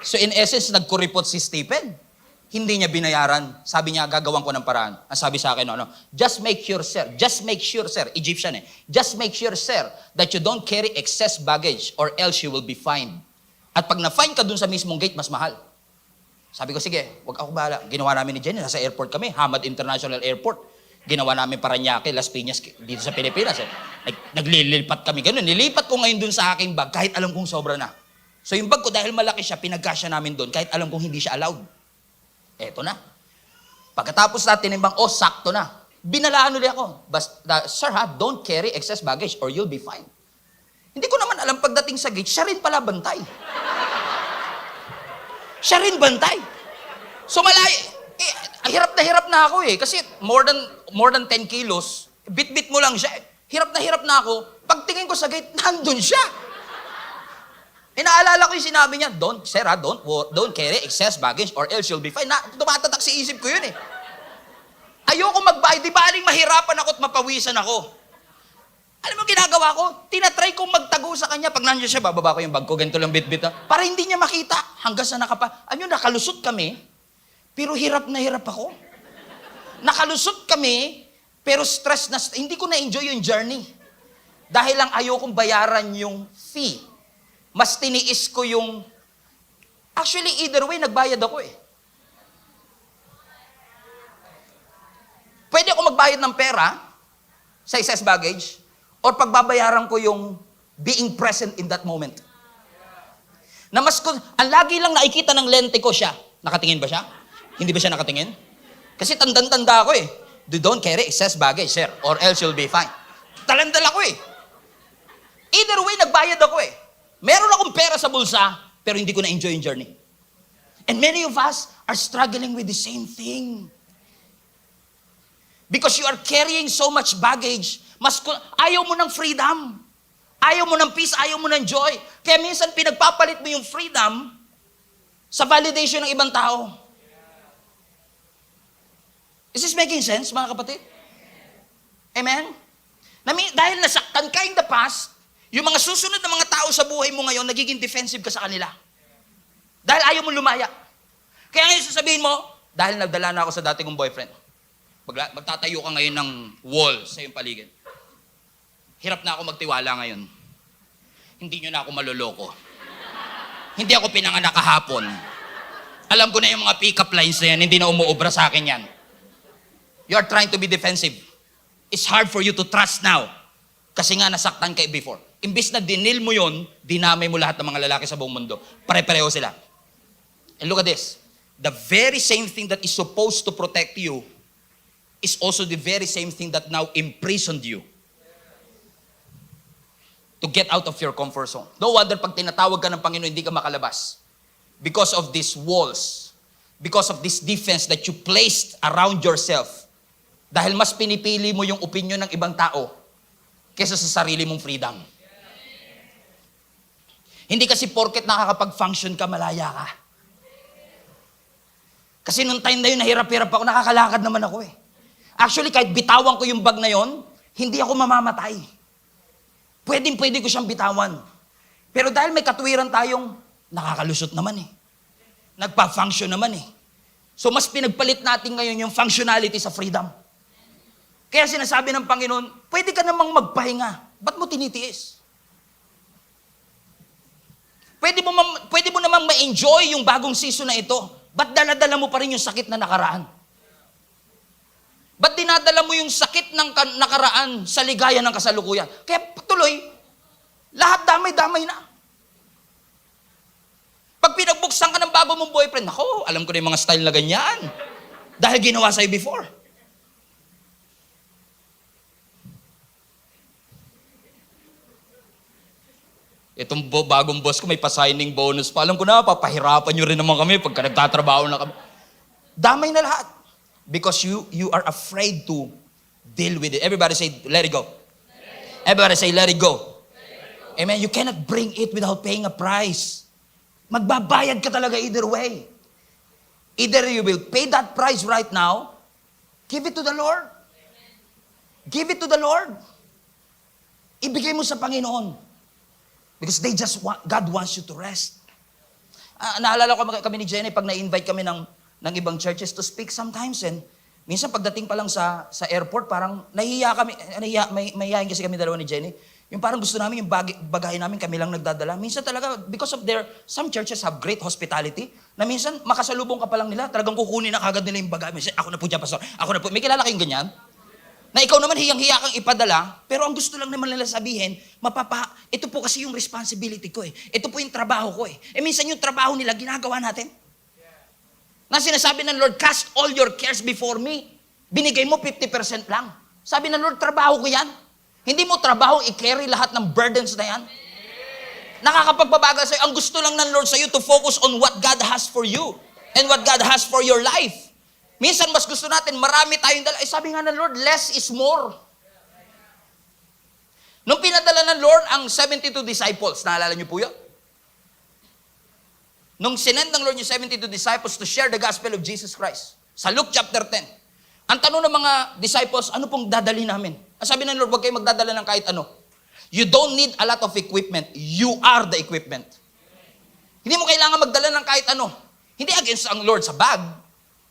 So in essence, nagkuripot si Stephen. Hindi niya binayaran. Sabi niya, gagawan ko ng paraan. Ang sabi sa akin, just make sure, sir, Egyptian eh, just make sure, sir, that you don't carry excess baggage or else you will be fined. At pag na-fine ka dun sa mismong gate, mas mahal. Sabi ko, sige, wag ako bahala. Ginawa namin ni Jenny, nasa airport kami, Hamad International Airport. Ginawa namin Parañaque, Las Piñas, dito sa Pilipinas. Eh. Naglilipat kami, ganun. Nilipat ko ngayon dun sa aking bag, kahit alam kong sobra na. So yung bag ko, dahil malaki siya, pinagkasya namin dun, kahit alam kong hindi siya allowed. Eto na. Pagkatapos natin tinimbang, sakto na. Binalaan ulit ako. Sir don't carry excess baggage or you'll be fine. Hindi ko naman alam pagdating sa gate, siya rin pala bantay. Siya rin bantay. So hirap na ako eh. Kasi more than 10 kilos, bit-bit mo lang siya. Hirap na ako. Pagtingin ko sa gate, nandun siya. Inaalala ko yung sinabi niya, don't carry excess baggage or else you'll be fine. Tumatatak sa isip ko yun eh. Ayoko magbayad, di ba aling mahirapan ako at mapawisan ako? Alam mo ginagawa ko? Tinatry kong magtago sa kanya. Pag nandiyan siya, bababa ko yung bag ko, ganito lang bit-bit. Para hindi niya makita hanggang sa nakalusot kami, pero hirap na hirap ako. Nakalusot kami, pero stress na, hindi ko na-enjoy yung journey. Dahil lang ayokong bayaran yung fee. Mas tiniis ko yung... Actually, either way, nagbayad ako eh. Pwede ako magbayad ng pera sa excess baggage or pagbabayaran ko yung being present in that moment. Ang lagi lang nakikita ng lente ko siya. Nakatingin ba siya? Hindi ba siya nakatingin? Kasi tanda ko eh. Don't carry excess baggage, sir, or else you'll be fine. Talandal ako eh. Either way, nagbayad ako eh. Meron akong pera sa bulsa, pero hindi ko na-enjoy yung journey. And many of us are struggling with the same thing. Because you are carrying so much baggage, ayaw mo ng freedom. Ayaw mo ng peace, ayaw mo ng joy. Kaya minsan pinagpapalit mo yung freedom sa validation ng ibang tao. Is this making sense, mga kapatid? Amen? Dahil nasaktan ka in the past, yung mga susunod na mga tao sa buhay mo ngayon, nagiging defensive ka sa kanila. Dahil ayaw mo lumaya. Kaya ngayon sasabihin mo, dahil nagdala na ako sa dati kong boyfriend, magtatayo ka ngayon ng wall sa iyong paligid. Hirap na ako magtiwala ngayon. Hindi nyo na ako maloloko. Hindi ako pinanganak kahapon. Alam ko na yung mga pick-up lines na yan, hindi na umuobra sa akin yan. You are trying to be defensive. It's hard for you to trust now. Kasi nga nasaktan ka before. Imbis na dinil mo yon, dinamay mo lahat ng mga lalaki sa buong mundo. Pare-pareho sila. And look at this. the very same thing that is supposed to protect you is also the very same thing that now imprisoned you to get out of your comfort zone. No wonder pag tinatawag ka ng Panginoon, hindi ka makalabas. Because of these walls. Because of this defense that you placed around yourself. Dahil mas pinipili mo yung opinion ng ibang tao kaysa sa sarili mong freedom. Hindi kasi porket nakakapag-function ka, malaya ka. Kasi nung time na yun, nahirap-hirap ako, nakakalakad naman ako eh. Actually, kahit bitawan ko yung bag na yon, hindi ako mamamatay. Pwede ko siyang bitawan. Pero dahil may katwiran tayong nakakalusot naman eh. Nagpa-function naman eh. So mas pinagpalit natin ngayon yung functionality sa freedom. Kaya sinasabi ng Panginoon, pwede ka namang magpahinga. Ba't mo tinitiis? Pwede mo namang ma-enjoy yung bagong season na ito. Ba't daladala mo pa rin yung sakit na nakaraan? Ba't dinadala mo yung sakit ng nakaraan sa ligaya ng kasalukuyan? Kaya tuloy, lahat damay-damay na. Pag pinagbuksan ka ng bago mong boyfriend, ako, alam ko na yung mga style na ganyan. Dahil ginawa sa'yo before. Itong bagong boss ko, may pa-signing bonus pa. Alam ko na, papahirapan nyo rin naman kami pagka nagtatrabaho na kami. Damay na lahat. Because you are afraid to deal with it. Everybody say, let it go. Everybody say, let it go. Amen. You cannot bring it without paying a price. Magbabayad ka talaga either way. Either you will pay that price right now, give it to the Lord. Give it to the Lord. Ibigay mo sa Panginoon. Because God wants you to rest. Naalala ko kami ni Jenny, pag na-invite kami ng ibang churches to speak sometimes, and minsan pagdating pa lang sa airport, parang nahihiya kami, mahihiyain kasi kami dalawa ni Jenny. Yung parang gusto namin, yung bagay namin, kami lang nagdadala. Minsan talaga, because of some churches have great hospitality, na minsan makasalubong ka pa lang nila, talagang kukunin na kagad nila yung bagay. Minsan, ako na po dyan, pastor. Ako na po. May kilala kayong ganyan? Na ikaw naman hiyang-hiya kang ipadala, pero ang gusto lang naman nila sabihin, ito po kasi yung responsibility ko eh. Ito po yung trabaho ko eh. Minsan yung trabaho nila, ginagawa natin. Na sinasabi ng Lord, cast all your cares before me. Binigay mo 50% lang. Sabi ng Lord, trabaho ko yan. Hindi mo trabaho i-carry lahat ng burdens na yan. Nakakapagbabagal sa'yo. Ang gusto lang ng Lord sa'yo to focus on what God has for you and what God has for your life. Minsan mas gusto natin, marami tayong dala. Sabi nga ng Lord, less is more. Nung pinadala ng Lord ang 72 disciples, naalala niyo po yun? Nung sinend ng Lord yung 72 disciples to share the gospel of Jesus Christ. Sa Luke chapter 10. Ang tanong ng mga disciples, ano pong dadali namin? Ang sabi ng Lord, huwag kayo magdadala ng kahit ano. You don't need a lot of equipment. You are the equipment. Hindi mo kailangan magdala ng kahit ano. Hindi against ang Lord sa bag.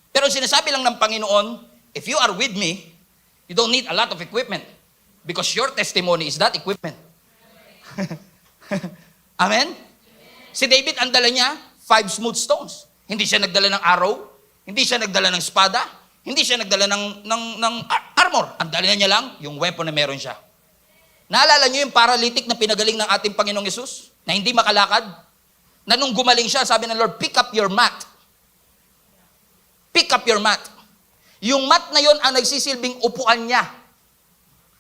Pero sinasabi lang ng Panginoon, if you are with me, you don't need a lot of equipment. Because your testimony is that equipment. Amen? Si David, ang dala niya, 5 smooth stones. Hindi siya nagdala ng arrow, hindi siya nagdala ng espada, hindi siya nagdala ng armor. Ang dala niya lang, yung weapon na meron siya. Naalala niyo yung paralytic na pinagaling ng ating Panginoong Yesus? Na hindi makalakad? Na nung gumaling siya, sabi ng Lord, pick up your mat. Pick up your mat. Yung mat na yon ang nagsisilbing upuan niya.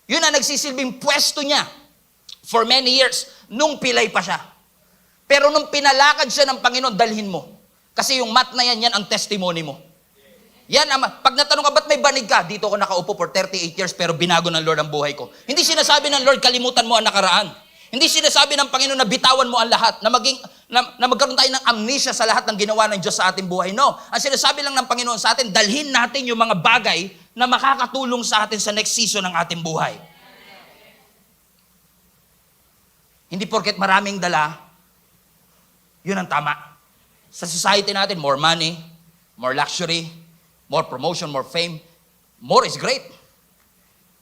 Yun ang nagsisilbing pwesto niya for many years, nung pilay pa siya. Pero nung pinalakad siya ng Panginoon, dalhin mo. Kasi yung mat na yan ang testimony mo. Yan, pag natanong ka, ba't may banig ka? Dito ako nakaupo for 38 years, pero binago ng Lord ang buhay ko. Hindi sinasabi ng Lord, kalimutan mo ang nakaraan. Hindi sinasabi ng Panginoon na bitawan mo ang lahat, na magkaroon tayo ng amnesia sa lahat ng ginawa ng Diyos sa ating buhay. No. Ang sinasabi lang ng Panginoon sa atin, dalhin natin yung mga bagay na makakatulong sa atin sa next season ng ating buhay. Hindi porket maraming dala, yun ang tama. Sa society natin, more money, more luxury, more promotion, more fame. More is great.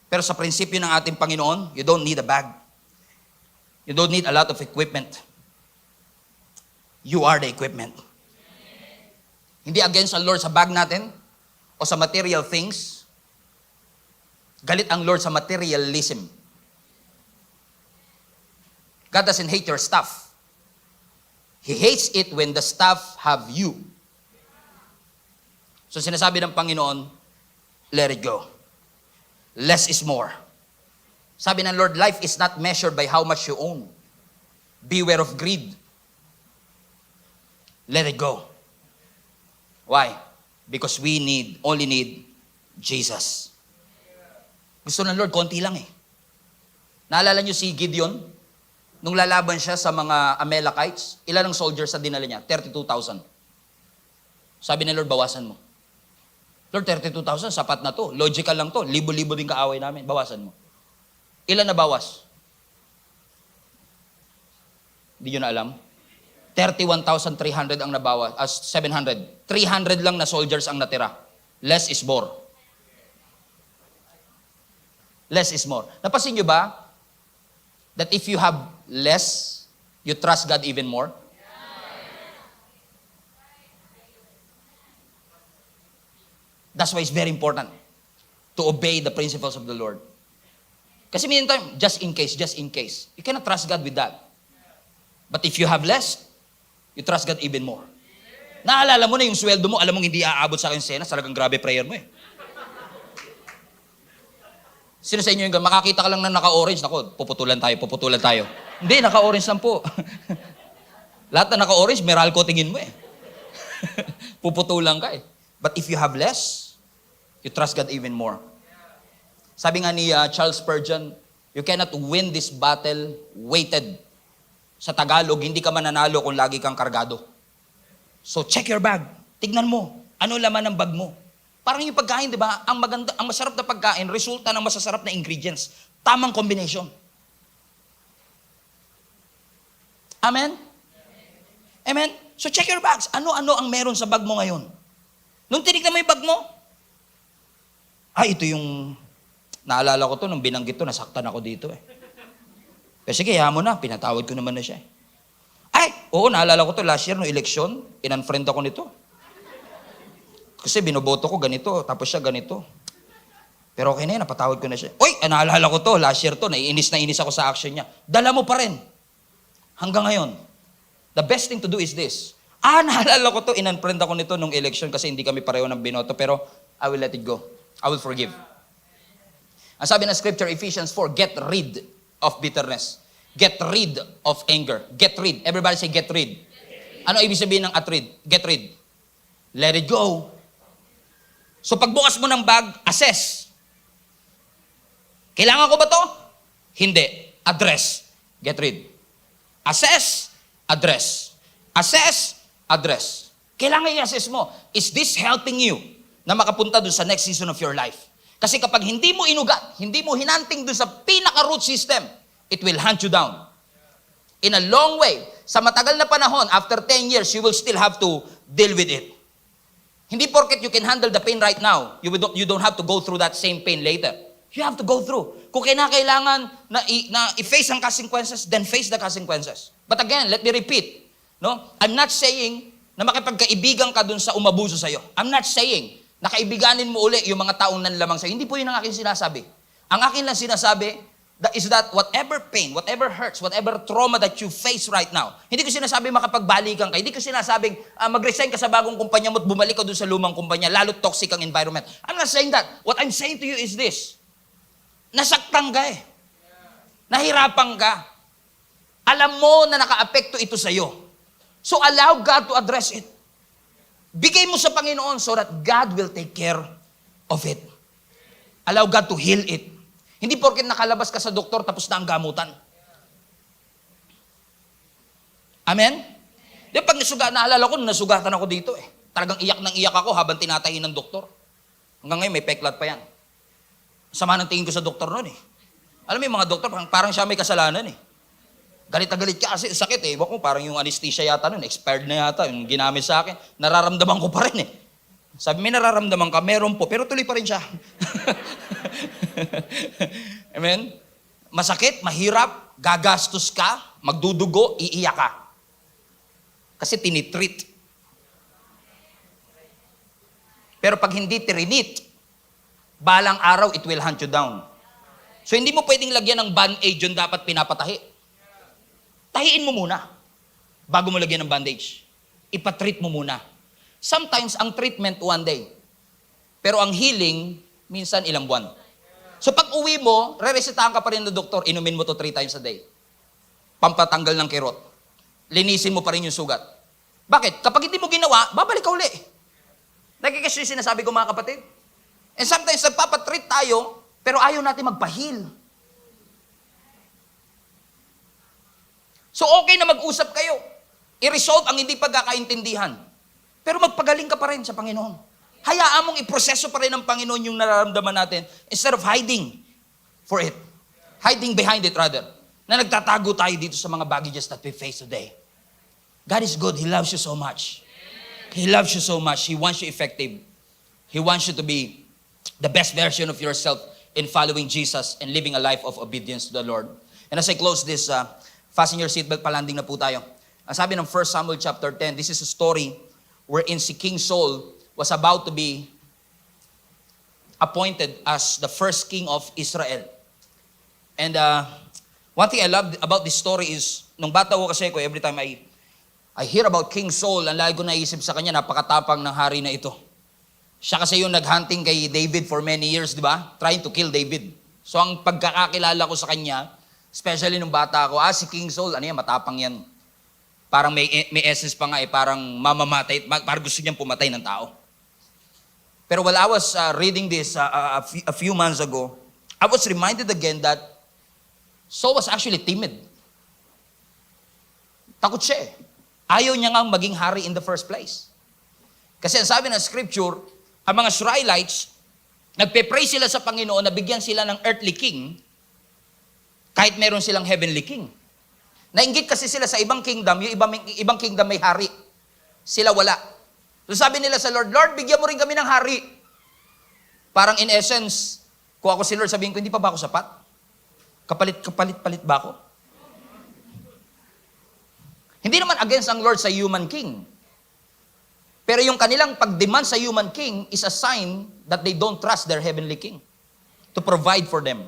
Pero sa prinsipyo ng ating Panginoon, you don't need a bag. You don't need a lot of equipment. You are the equipment. Hindi against ang Lord sa bag natin o sa material things. Galit ang Lord sa materialism. God doesn't hate your stuff. He hates it when the stuff have you. So sinasabi ng Panginoon, let it go. Less is more. Sabi ng Lord, life is not measured by how much you own. Beware of greed. Let it go. Why? Because we only need Jesus. Gusto ng Lord, konti lang eh. Naalala niyo si Gideon? Nung lalaban siya sa mga Amalekites, ilan ang soldiers sa dinala niya? 32,000. Sabi ng Lord, bawasan mo. Lord, 32,000, sapat na to. Logical lang to. Libo-libo din kaaway namin. Bawasan mo. Ilan na bawas? Hindi nyo na alam? 31,300 ang nabawas. 700. 300 lang na soldiers ang natira. Less is more. Less is more. Napansin nyo ba? That if you have less, you trust God even more? That's why it's very important to obey the principles of the Lord. Kasi meantime, just in case. You cannot trust God with that. But if you have less, you trust God even more. Naalala mo na yung sweldo mo, alam mong hindi aabot sa akin sena, talagang grabe prayer mo eh. Sino sa inyo yung makakita ka lang na naka-orange, nako, puputulan tayo. Hindi, naka-orange lang po. Lahat na naka-orange, Meralco tingin mo eh. Puputulan ka eh. But if you have less, you trust God even more. Sabi nga ni Charles Spurgeon, you cannot win this battle weighted. Sa Tagalog, hindi ka mananalo kung lagi kang kargado. So check your bag. Tignan mo, ano laman ng bag mo. Parang yung pagkain, di ba? Ang masarap na pagkain, resulta ng masasarap na ingredients. Tamang combination. Amen? Amen? So check your bags. Ano-ano ang meron sa bag mo ngayon? Nung tinignan mo yung bag mo, ito yung, naalala ko to, nung binanggit to, nasaktan ako dito eh. Sige, mo na, pinatawad ko naman na siya eh. Oo, naalala ko to, last year, no eleksyon, in-unfriend ako nito. Kasi binoboto ko ganito, tapos siya ganito. Pero okay na yun, napatawad ko na siya. Naalala ko to, last year to, naiinis ako sa action niya. Dala mo pa rin. Hanggang ngayon. The best thing to do is this. Naalala ko to, in-unfriend ako nito nung election kasi hindi kami pareho ng binoto, pero I will let it go. I will forgive. Ang sabi ng scripture, Ephesians 4, get rid of bitterness. Get rid of anger. Get rid. Everybody say get rid. Ano ibig sabihin ng at rid? Get rid. Let it go. So pagbukas mo ng bag, assess. Kailangan ko ba to? Hindi. Address. Get rid. Assess. Address. Assess. Address. Kailangan i-assess mo. Is this helping you na makapunta dun sa next season of your life? Kasi kapag hindi mo inugat, hindi mo hinanting dun sa pinaka-root system, it will hunt you down. In a long way, sa matagal na panahon, after 10 years, you will still have to deal with it. Hindi porket you can handle the pain right now, you don't have to go through that same pain later. You have to go through. Kung kailangan na i-face ang consequences, then face the consequences. But again, let me repeat. No? I'm not saying na makipagkaibigan ka dun sa umabuso sa'yo. I'm not saying na kaibiganin mo uli yung mga taong nanlamang sa'yo. Hindi po yun ang aking sinasabi. Ang akin lang sinasabi is that whatever pain, whatever hurts, whatever trauma that you face right now, hindi ko sinasabi makapagbalikan ka, hindi ko sinasabing mag-resign ka sa bagong kumpanya mo at bumalik ka doon sa lumang kumpanya, lalo toxic ang environment. I'm not saying that. What I'm saying to you is this. Nasaktan ka eh. Nahirapan ka. Alam mo na naka-apekto ito sa'yo. So allow God to address it. Bigay mo sa Panginoon so that God will take care of it. Allow God to heal it. Hindi porket nakalabas ka sa doktor tapos na ang gamutan. Amen? Di pag naalala ko, nasugatan ako dito eh. Talagang iyak ng iyak ako habang tinatahi ng doktor. Hanggang ngayon may peklat pa yan. Sama ng tingin ko sa doktor noon eh. Alam mo yung mga doktor, parang siya may kasalanan eh. Galit na galit ka kasi sakit eh. Iba ko, parang yung anesthesia yata nun, expired na yata, yung ginamit sa akin. Nararamdaman ko pa rin eh. Sabi, may nararamdaman ka, meron po, pero tuloy pa rin siya. Amen? Masakit, mahirap, gagastos ka, magdudugo, iiyak ka. Kasi tinitreat. Pero pag hindi trinit, balang araw, it will hunt you down. So hindi mo pwedeng lagyan ng band-aid yun dapat pinapatahi. Tahiin mo muna bago mo lagyan ng bandage. Ipatreat mo muna. Sometimes, ang treatment one day, Pero ang healing, minsan ilang buwan. So pag uwi mo, re-resetahan ka pa rin ng doktor, inumin mo to 3 times a day. Pampatanggal ng kirot. Linisin mo pa rin yung sugat. Bakit? Kapag hindi mo ginawa, babalik ka uli. Nagkikis yung sinasabi ko mga kapatid. And sometimes nagpapatreat tayo, pero ayaw natin magpa-heal. So okay na mag-usap kayo. I-resolve ang hindi pagkakaintindihan. Pero magpagaling ka pa rin sa Panginoon. Hayaan mong iproseso pa rin ng Panginoon yung nararamdaman natin instead of hiding for it. Hiding behind it rather. Na nagtatago tayo dito sa mga baggages that we face today. God is good. He loves you so much. He loves you so much. He wants you effective. He wants you to be the best version of yourself in following Jesus and living a life of obedience to the Lord. And as I close this, fasten your seatbelt, palanding na po tayo. Ang sabi ng 1 Samuel chapter 10, this is a story wherein si King Saul was about to be appointed as the first king of Israel. And one thing I love about this story is, nung bata ko kasi ko, every time I hear about King Saul, ang lagi ko naisip sa kanya, napakatapang ng hari na ito. Siya kasi yung naghunting kay David for many years, di ba? Trying to kill David. So ang pagkakakilala ko sa kanya, especially nung bata ako, si King Saul, ano yan, matapang yan. Parang may essence pa nga parang mamamatay, parang gusto niyang pumatay ng tao. Pero while I was reading this a few months ago, I was reminded again that Saul was actually timid. Takot siya eh. Ayaw niya nga maging hari in the first place. Kasi ang sabi ng scripture, ang mga Israelites, nagpe-pray sila sa Panginoon na bigyan sila ng earthly king kahit meron silang heavenly king. Nainggit kasi sila sa ibang kingdom, yung ibang kingdom may hari. Sila wala. So sabi nila sa Lord, Lord, bigyan mo rin kami ng hari. Parang in essence, kung ako si Lord, sabihin ko, hindi pa ba ako sapat? Kapalit ba ako? Hindi naman against ang Lord sa human king. Pero yung kanilang pag-demand sa human king is a sign that they don't trust their heavenly king to provide for them.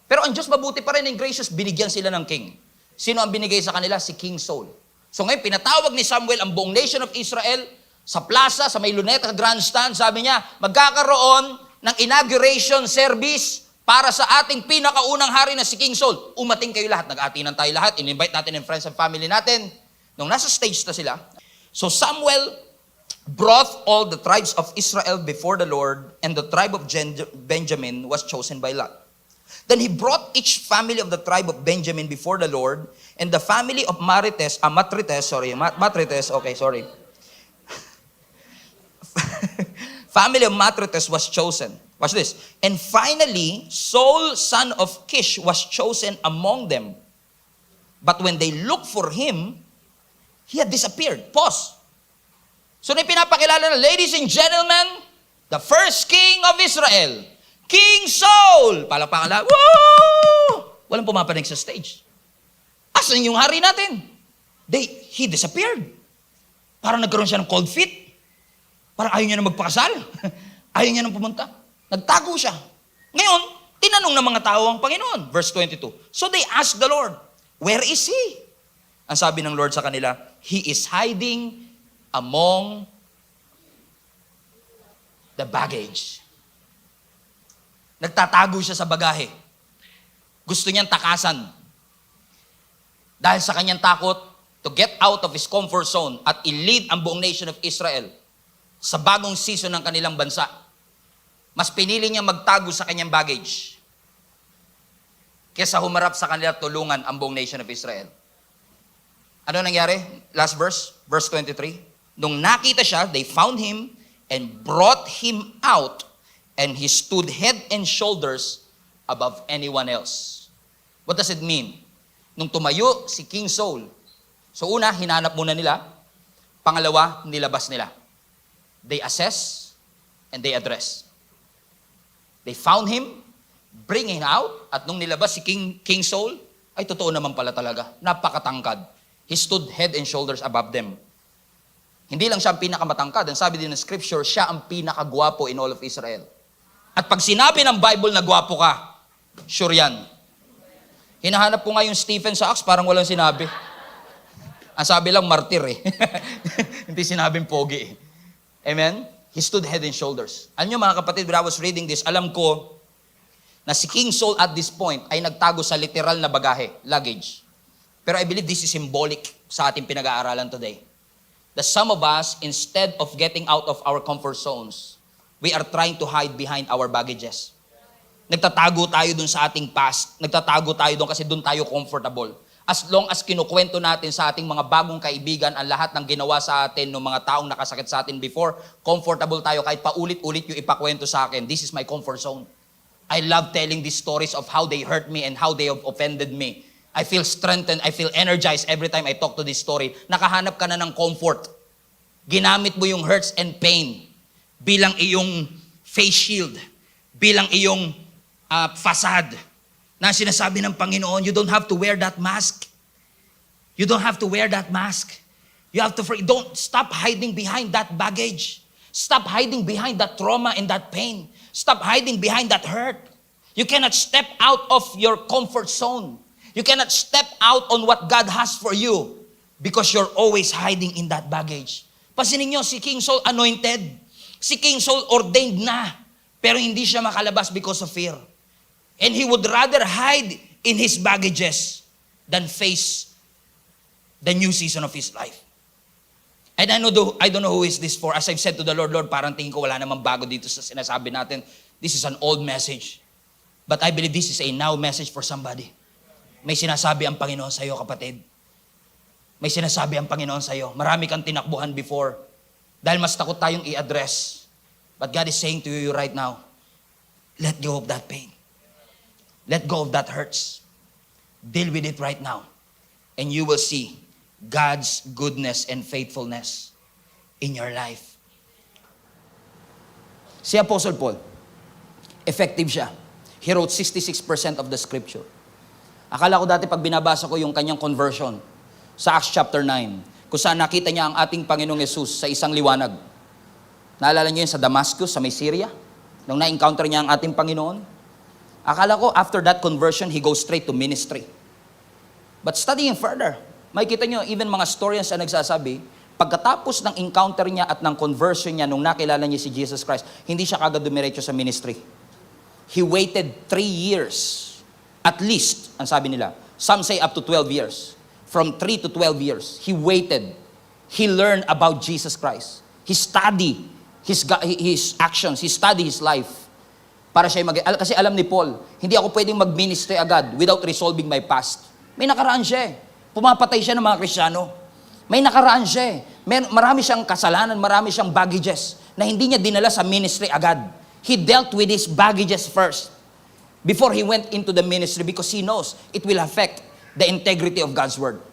Pero ang Diyos mabuti pa rin and gracious, binigyan sila ng king. Sino ang binigay sa kanila? Si King Saul. So ngayon, pinatawag ni Samuel ang buong nation of Israel sa plaza, sa may Luneta Grandstand. Sabi niya, magkakaroon ng inauguration service para sa ating pinakaunang hari na si King Saul. Umating kayo lahat. Nag-atinan tayo lahat. In-invite natin yung friends and family natin. Nung nasa stage na sila, so Samuel brought all the tribes of Israel before the Lord, and the tribe of Benjamin was chosen by Lot. Then he brought each family of the tribe of Benjamin before the Lord, and the family of Matrites, family of Matrites was chosen. Watch this. And finally, Saul, son of Kish, was chosen among them. But when they looked for him, he had disappeared. Pause. So na pinapakilala na, ladies and gentlemen, the first king of Israel, King Saul. Palakpakan lang. Woo! Walang pumapanig sa stage. Asan yung hari natin? He disappeared. Parang nagkaroon siya ng cold feet. Parang ayaw niya na magpakasal. Ayaw niya na pumunta. Nagtago siya. Ngayon, tinanong ng mga tao ang Panginoon. Verse 22. So they asked the Lord, where is he? Ang sabi ng Lord sa kanila, he is hiding among the baggage. Nagtatago siya sa bagahe. Gusto niyang takasan. Dahil sa kanyang takot to get out of his comfort zone at i-lead ang buong nation of Israel sa bagong season ng kanilang bansa. Mas pinili niyang magtago sa kanyang baggage kesa humarap sa kanila tulungan ang buong nation of Israel. Ano nangyari? Last verse, verse 23. Nung nakita siya, they found him and brought him out, and he stood head and shoulders above anyone else. What does it mean? Nung tumayo si King Saul, so una, hinanap muna nila. Pangalawa, nilabas nila. They assess and they address. They found him, bring him out, at nung nilabas si King Saul, ay totoo naman pala talaga. Napakatangkad. He stood head and shoulders above them. Hindi lang siya ang pinakamatangkad. Ang sabi din ng scripture, siya ang pinakagwapo in all of Israel. At pag sinabi ng Bible na gwapo ka, sure yan. Hinahanap ko nga yung Stephen sa Acts, parang walang sinabi. Ang sabi lang, martir eh. Hindi sinabing pogi eh. Amen? He stood head and shoulders. Alam nyo mga kapatid, when I was reading this, alam ko na si King Saul at this point ay nagtago sa literal na bagahe, luggage. Pero I believe this is symbolic sa ating pinag-aaralan today. That some of us, instead of getting out of our comfort zones, we are trying to hide behind our baggages. Nagtatago tayo dun sa ating past. Nagtatago tayo dun kasi dun tayo comfortable. As long as kinukwento natin sa ating mga bagong kaibigan ang lahat ng ginawa sa atin ng mga taong nakasakit sa atin before, comfortable tayo kahit paulit-ulit yung ipakwento sa akin. This is my comfort zone. I love telling these stories of how they hurt me and how they have offended me. I feel strengthened, I feel energized every time I talk to this story. Nakahanap ka na ng comfort. Ginamit mo yung hurts and pain bilang iyong face shield, bilang iyong facade. Na sinasabi ng Panginoon, you don't have to wear that mask. You don't have to wear that mask. You have to, don't stop hiding behind that baggage. Stop hiding behind that trauma and that pain. Stop hiding behind that hurt. You cannot step out of your comfort zone. You cannot step out on what God has for you because you're always hiding in that baggage. Pasinin nyo, si King Saul anointed. Si King Saul ordained na. Pero hindi siya makalabas because of fear. And he would rather hide in his baggages than face the new season of his life. And I don't know who is this for. As I've said to the Lord, Lord, parang tingin ko wala namang bago dito sa sinasabi natin. This is an old message. But I believe this is a now message for somebody. May sinasabi ang Panginoon sa iyo, kapatid. May sinasabi ang Panginoon sa iyo. Marami kang tinakbuhan before. Dahil mas takot tayong i-address. But God is saying to you right now, let go of that pain. Let go of that hurts. Deal with it right now. And you will see God's goodness and faithfulness in your life. Si Apostle Paul, effective siya. He wrote 66% of the scripture. Akala ko dati pag binabasa ko yung kanyang conversion sa Acts chapter 9, kung saan nakita niya ang ating Panginoong Yesus sa isang liwanag. Naalala niyo yun sa Damascus, sa may Syria? Nung na-encounter niya ang ating Panginoon? Akala ko after that conversion, he goes straight to ministry. But studying further, makikita niyo, even mga historians na nagsasabi, pagkatapos ng encounter niya at ng conversion niya nung nakilala niya si Jesus Christ, hindi siya kagad dumiretso sa ministry. He waited 3 years. At least, ang sabi nila, some say up to 12 years. From 3 to 12 years, he waited. He learned about Jesus Christ. He studied his actions. He studied his life. Para siya kasi alam ni Paul, hindi ako pwedeng mag-ministry agad without resolving my past. May nakaraan siya. Pumapatay siya ng mga Kristiyano. May nakaraan siya. Marami siyang kasalanan, marami siyang baggages na hindi niya dinala sa ministry agad. He dealt with his baggages first before he went into the ministry because he knows it will affect the integrity of God's word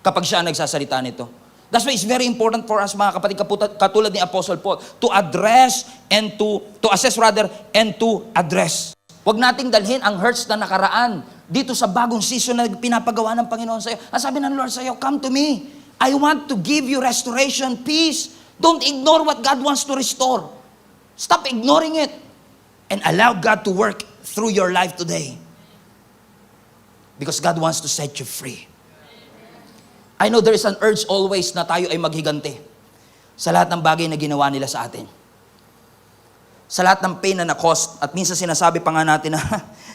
kapag siya nagsasalita nito. That's why it's very important for us, mga kapatid, katulad ni Apostle Paul, to address and to assess rather, and to address. Huwag nating dalhin ang hurts na nakaraan dito sa bagong season na pinapagawa ng Panginoon sa iyo. Ang sabi ng Lord sa iyo, come to me. I want to give you restoration, peace. Don't ignore what God wants to restore. Stop ignoring it and allow God to work through your life today. Because God wants to set you free. I know there is an urge always na tayo ay maghiganti sa lahat ng bagay na ginawa nila sa atin. Sa lahat ng pain na na-cost. At minsan sinasabi pa nga natin na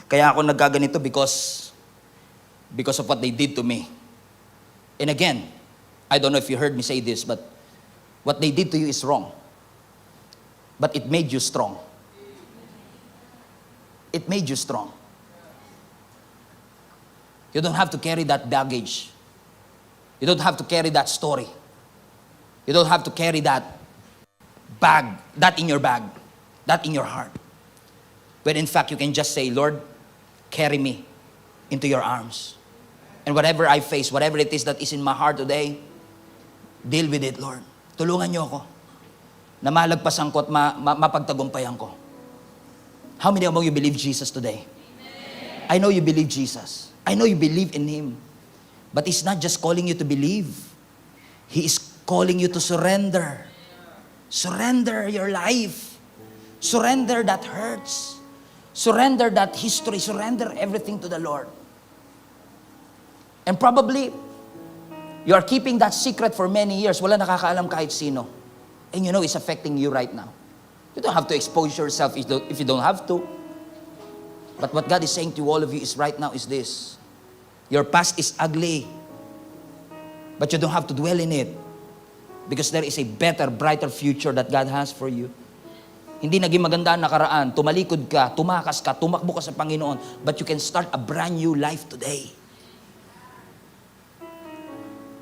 kaya ako nagkaganito because of what they did to me. And again, I don't know if you heard me say this, but what they did to you is wrong. But it made you strong. It made you strong. You don't have to carry that baggage. You don't have to carry that story. You don't have to carry that bag, that in your bag, that in your heart. When in fact, you can just say, Lord, carry me into your arms. And whatever I face, whatever it is that is in my heart today, deal with it, Lord. Tulungan niyo ako na malagpasan ko at mapagtagumpayan ko. How many of you believe Jesus today? Amen. I know you believe Jesus. I know you believe in Him. But He's not just calling you to believe. He is calling you to surrender. Surrender your life. Surrender that hurts. Surrender that history. Surrender everything to the Lord. And probably, you are keeping that secret for many years. Wala nakakaalam kahit sino. And you know it's affecting you right now. You don't have to expose yourself if you don't have to. But what God is saying to all of you is right now is this. Your past is ugly. But you don't have to dwell in it. Because there is a better, brighter future that God has for you. Hindi naging maganda ang nakaraan. Tumalikod ka, tumakas ka, tumakbo ka sa Panginoon. But you can start a brand new life today.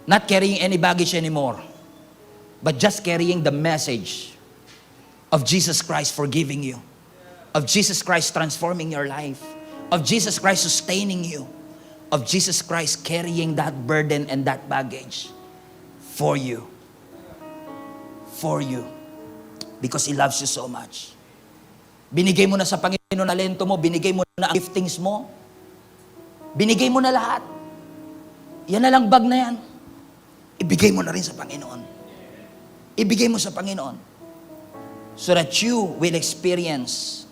Not carrying any baggage anymore. But just carrying the message of Jesus Christ forgiving you. Of Jesus Christ transforming your life. Of Jesus Christ sustaining you. Of Jesus Christ carrying that burden and that baggage for you. For you. Because He loves you so much. Binigay mo na sa Panginoon talento mo, binigay mo na ang giftings mo. Binigay mo na lahat. Yan na lang bag na yan. Ibigay mo na rin sa Panginoon. Ibigay mo sa Panginoon. So that you will experience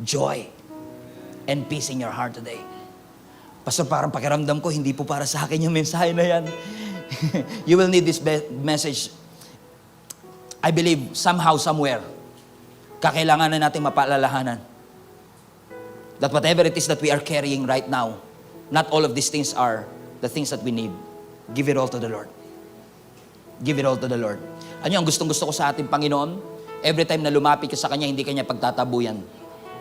joy and peace in your heart today. Pastor, parang pakiramdam ko, hindi po para sa akin yung mensahe na yan. You will need this message. I believe, somehow, somewhere, kakailangan na natin mapaalalahanan that whatever it is that we are carrying right now, not all of these things are the things that we need. Give it all to the Lord. Give it all to the Lord. Ano yung gustong-gusto ko sa ating Panginoon? Every time na lumapit ka sa Kanya, hindi Kanya pagtatabuyan.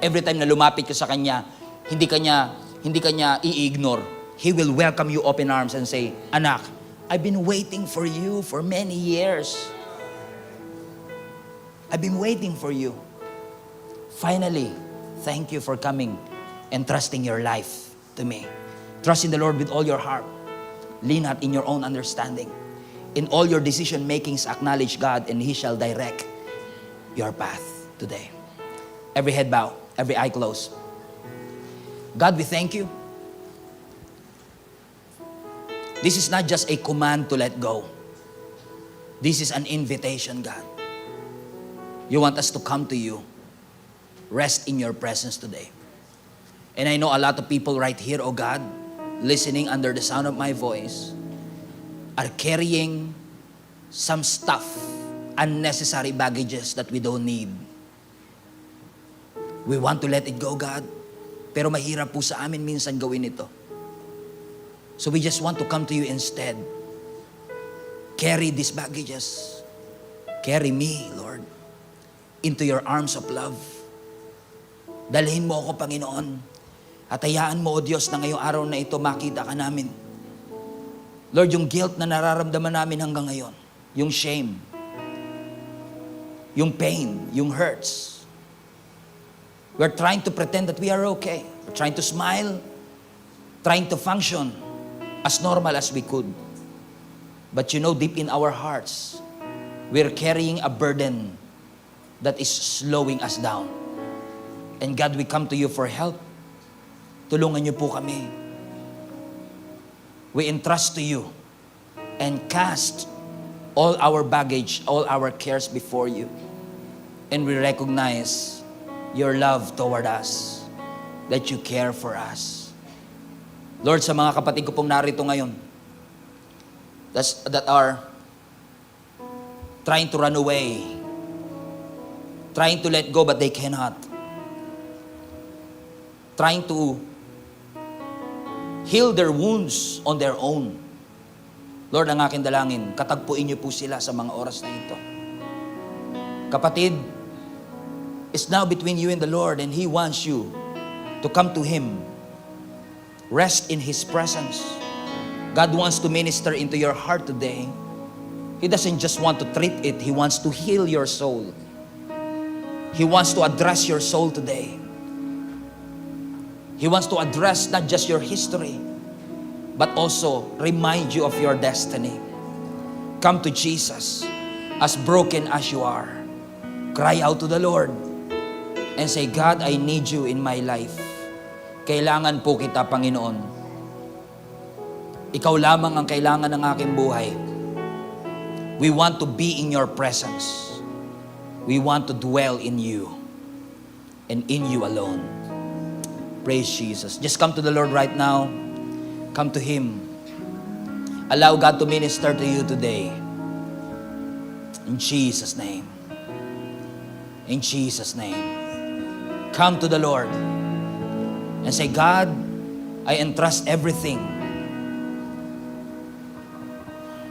Every time na lumapit ka sa Kanya, hindi Kanya i-ignore. He will welcome you open arms and say, Anak, I've been waiting for you for many years. I've been waiting for you. Finally, thank you for coming and trusting your life to me. Trust in the Lord with all your heart. Lean not in your own understanding. In all your decision makings, acknowledge God and He shall direct your path today. Every head bow, every eye closed. God, we thank you. This is not just a command to let go. This is an invitation, God. You want us to come to you. Rest in your presence today. And I know a lot of people right here, oh God, listening under the sound of my voice, are carrying some stuff, unnecessary baggages that we don't need. We want to let it go, God. Pero mahirap po sa amin minsan gawin ito. So we just want to come to you instead. Carry these baggages. Carry me, Lord, into your arms of love. Dalhin mo ako, Panginoon. At hayaan mo, O Diyos, na ngayong araw na ito makita ka namin. Lord, yung guilt na nararamdaman namin hanggang ngayon, yung shame, yung pain, yung hurts. We're trying to pretend that we are okay. We're trying to smile, trying to function as normal as we could. But you know, deep in our hearts, we're carrying a burden that is slowing us down. And God, we come to you for help. Tulungan niyo po kami. We entrust to you and cast all our baggage, all our cares before you. And we recognize your love toward us, that you care for us. Lord, sa mga kapatid ko pong narito ngayon, that are trying to run away, trying to let go but they cannot, trying to heal their wounds on their own. Lord, ang aking dalangin, katagpuin niyo po sila sa mga oras na ito. Kapatid, it's now between you and the Lord, and He wants you to come to Him. Rest in His presence. God wants to minister into your heart today. He doesn't just want to treat it, He wants to heal your soul. He wants to address your soul today. He wants to address not just your history, but also remind you of your destiny. Come to Jesus, as broken as you are. Cry out to the Lord and say, God, I need you in my life. Kailangan po kita, Panginoon. Ikaw lamang ang kailangan ng aking buhay. We want to be in your presence. We want to dwell in you and in you alone. Praise Jesus. Just come to the Lord right now. Come to Him. Allow God to minister to you today. In Jesus' name. In Jesus' name. Come to the Lord and say, God, I entrust everything.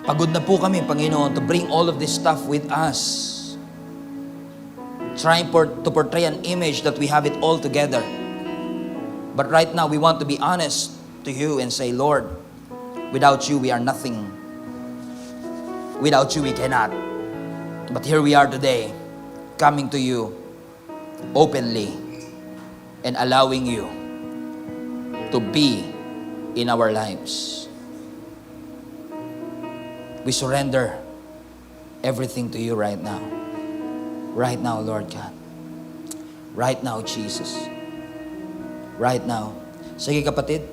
Pagod na po kami, Panginoon, to bring all of this stuff with us. Trying to portray an image that we have it all together. But right now, we want to be honest to you and say, Lord, without you, we are nothing. Without you, we cannot. But here we are today, coming to you openly and allowing you to be in our lives. We surrender everything to you right now. Right now, Lord God. Right now, Jesus. Right now. Sige kapatid.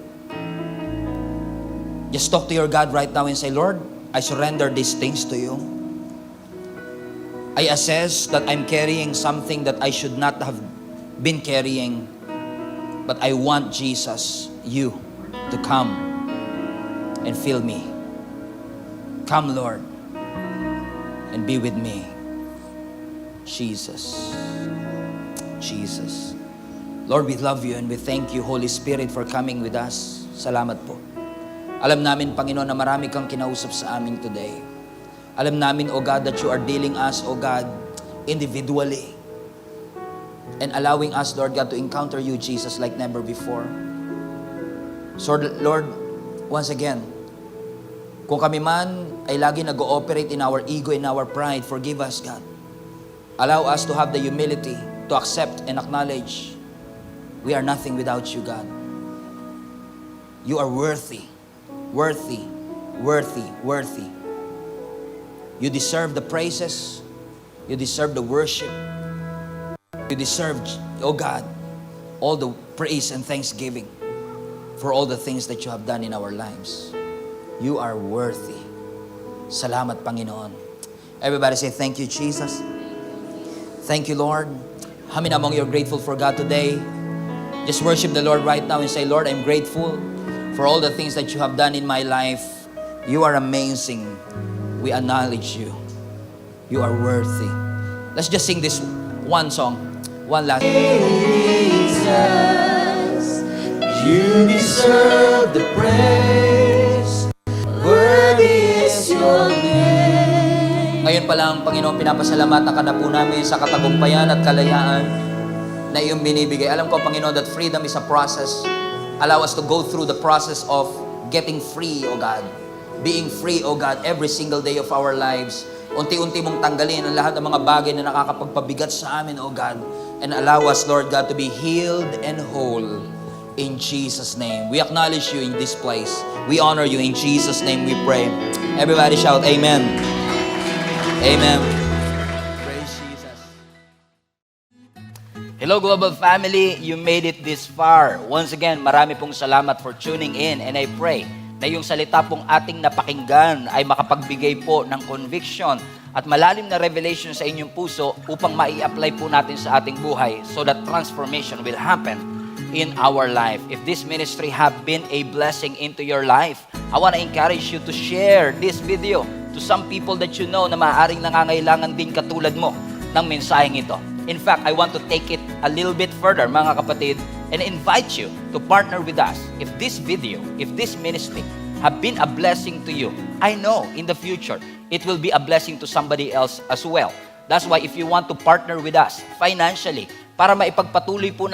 Just talk to your God right now and say, Lord, I surrender these things to you. I assess that I'm carrying something that I should not have been carrying. But I want Jesus, you, to come and fill me. Come, Lord, and be with me. Jesus. Jesus. Lord, we love you and we thank you, Holy Spirit, for coming with us. Salamat po. Alam namin, Panginoon, na marami kang kinausap sa amin today. Alam namin, O God, that you are dealing us, O God, individually. And allowing us, Lord God, to encounter you, Jesus, like never before. So, Lord, once again, kung kami man ay lagi nag-ooperate in our ego, in our pride, forgive us, God. Allow us to have the humility to accept and acknowledge we are nothing without you, God. You are worthy, worthy, worthy, worthy. You deserve the praises. You deserve the worship. You deserve, oh God, all the praise and thanksgiving for all the things that you have done in our lives. You are worthy. Salamat, Panginoon. Everybody say, thank you, Jesus. Thank you, Lord. How many among you are grateful for God today? Just worship the Lord right now and say, Lord, I'm grateful for all the things that you have done in my life. You are amazing. We acknowledge you. You are worthy. Let's just sing this one song. One last. Jesus, you deserve the praise. Worthy is your name. Ngayon pa lang, Panginoon, pinapasalamatan ka na po namin sa katagumpayan at kalayaan na iyong binibigay. Alam ko, Panginoon, that freedom is a process. Allow us to go through the process of getting free, O God. Being free, O God, every single day of our lives. Unti-unti mong tanggalin ang lahat ng mga bagay na nakakapagpabigat sa amin, O God. And allow us, Lord God, to be healed and whole in Jesus' name. We acknowledge you in this place. We honor you. In Jesus' name we pray. Everybody shout, Amen. Amen. Praise Jesus. Hello, Global Family. You made it this far. Once again, marami pong salamat for tuning in. And I pray na yung salita pong ating napakinggan ay makapagbigay po ng conviction at malalim na revelation sa inyong puso upang mai-apply po natin sa ating buhay so that transformation will happen in our life. If this ministry have been a blessing into your life, I want to encourage you to share this video to some people that you know na maaaring nangangailangan din katulad mo ng mensaheng ito. In fact, I want to take it a little bit further, mga kapatid, and invite you to partner with us. If this video, if this ministry have been a blessing to you, I know in the future, it will be a blessing to somebody else as well. That's why if you want to partner with us financially, para maipagpatuloy po natin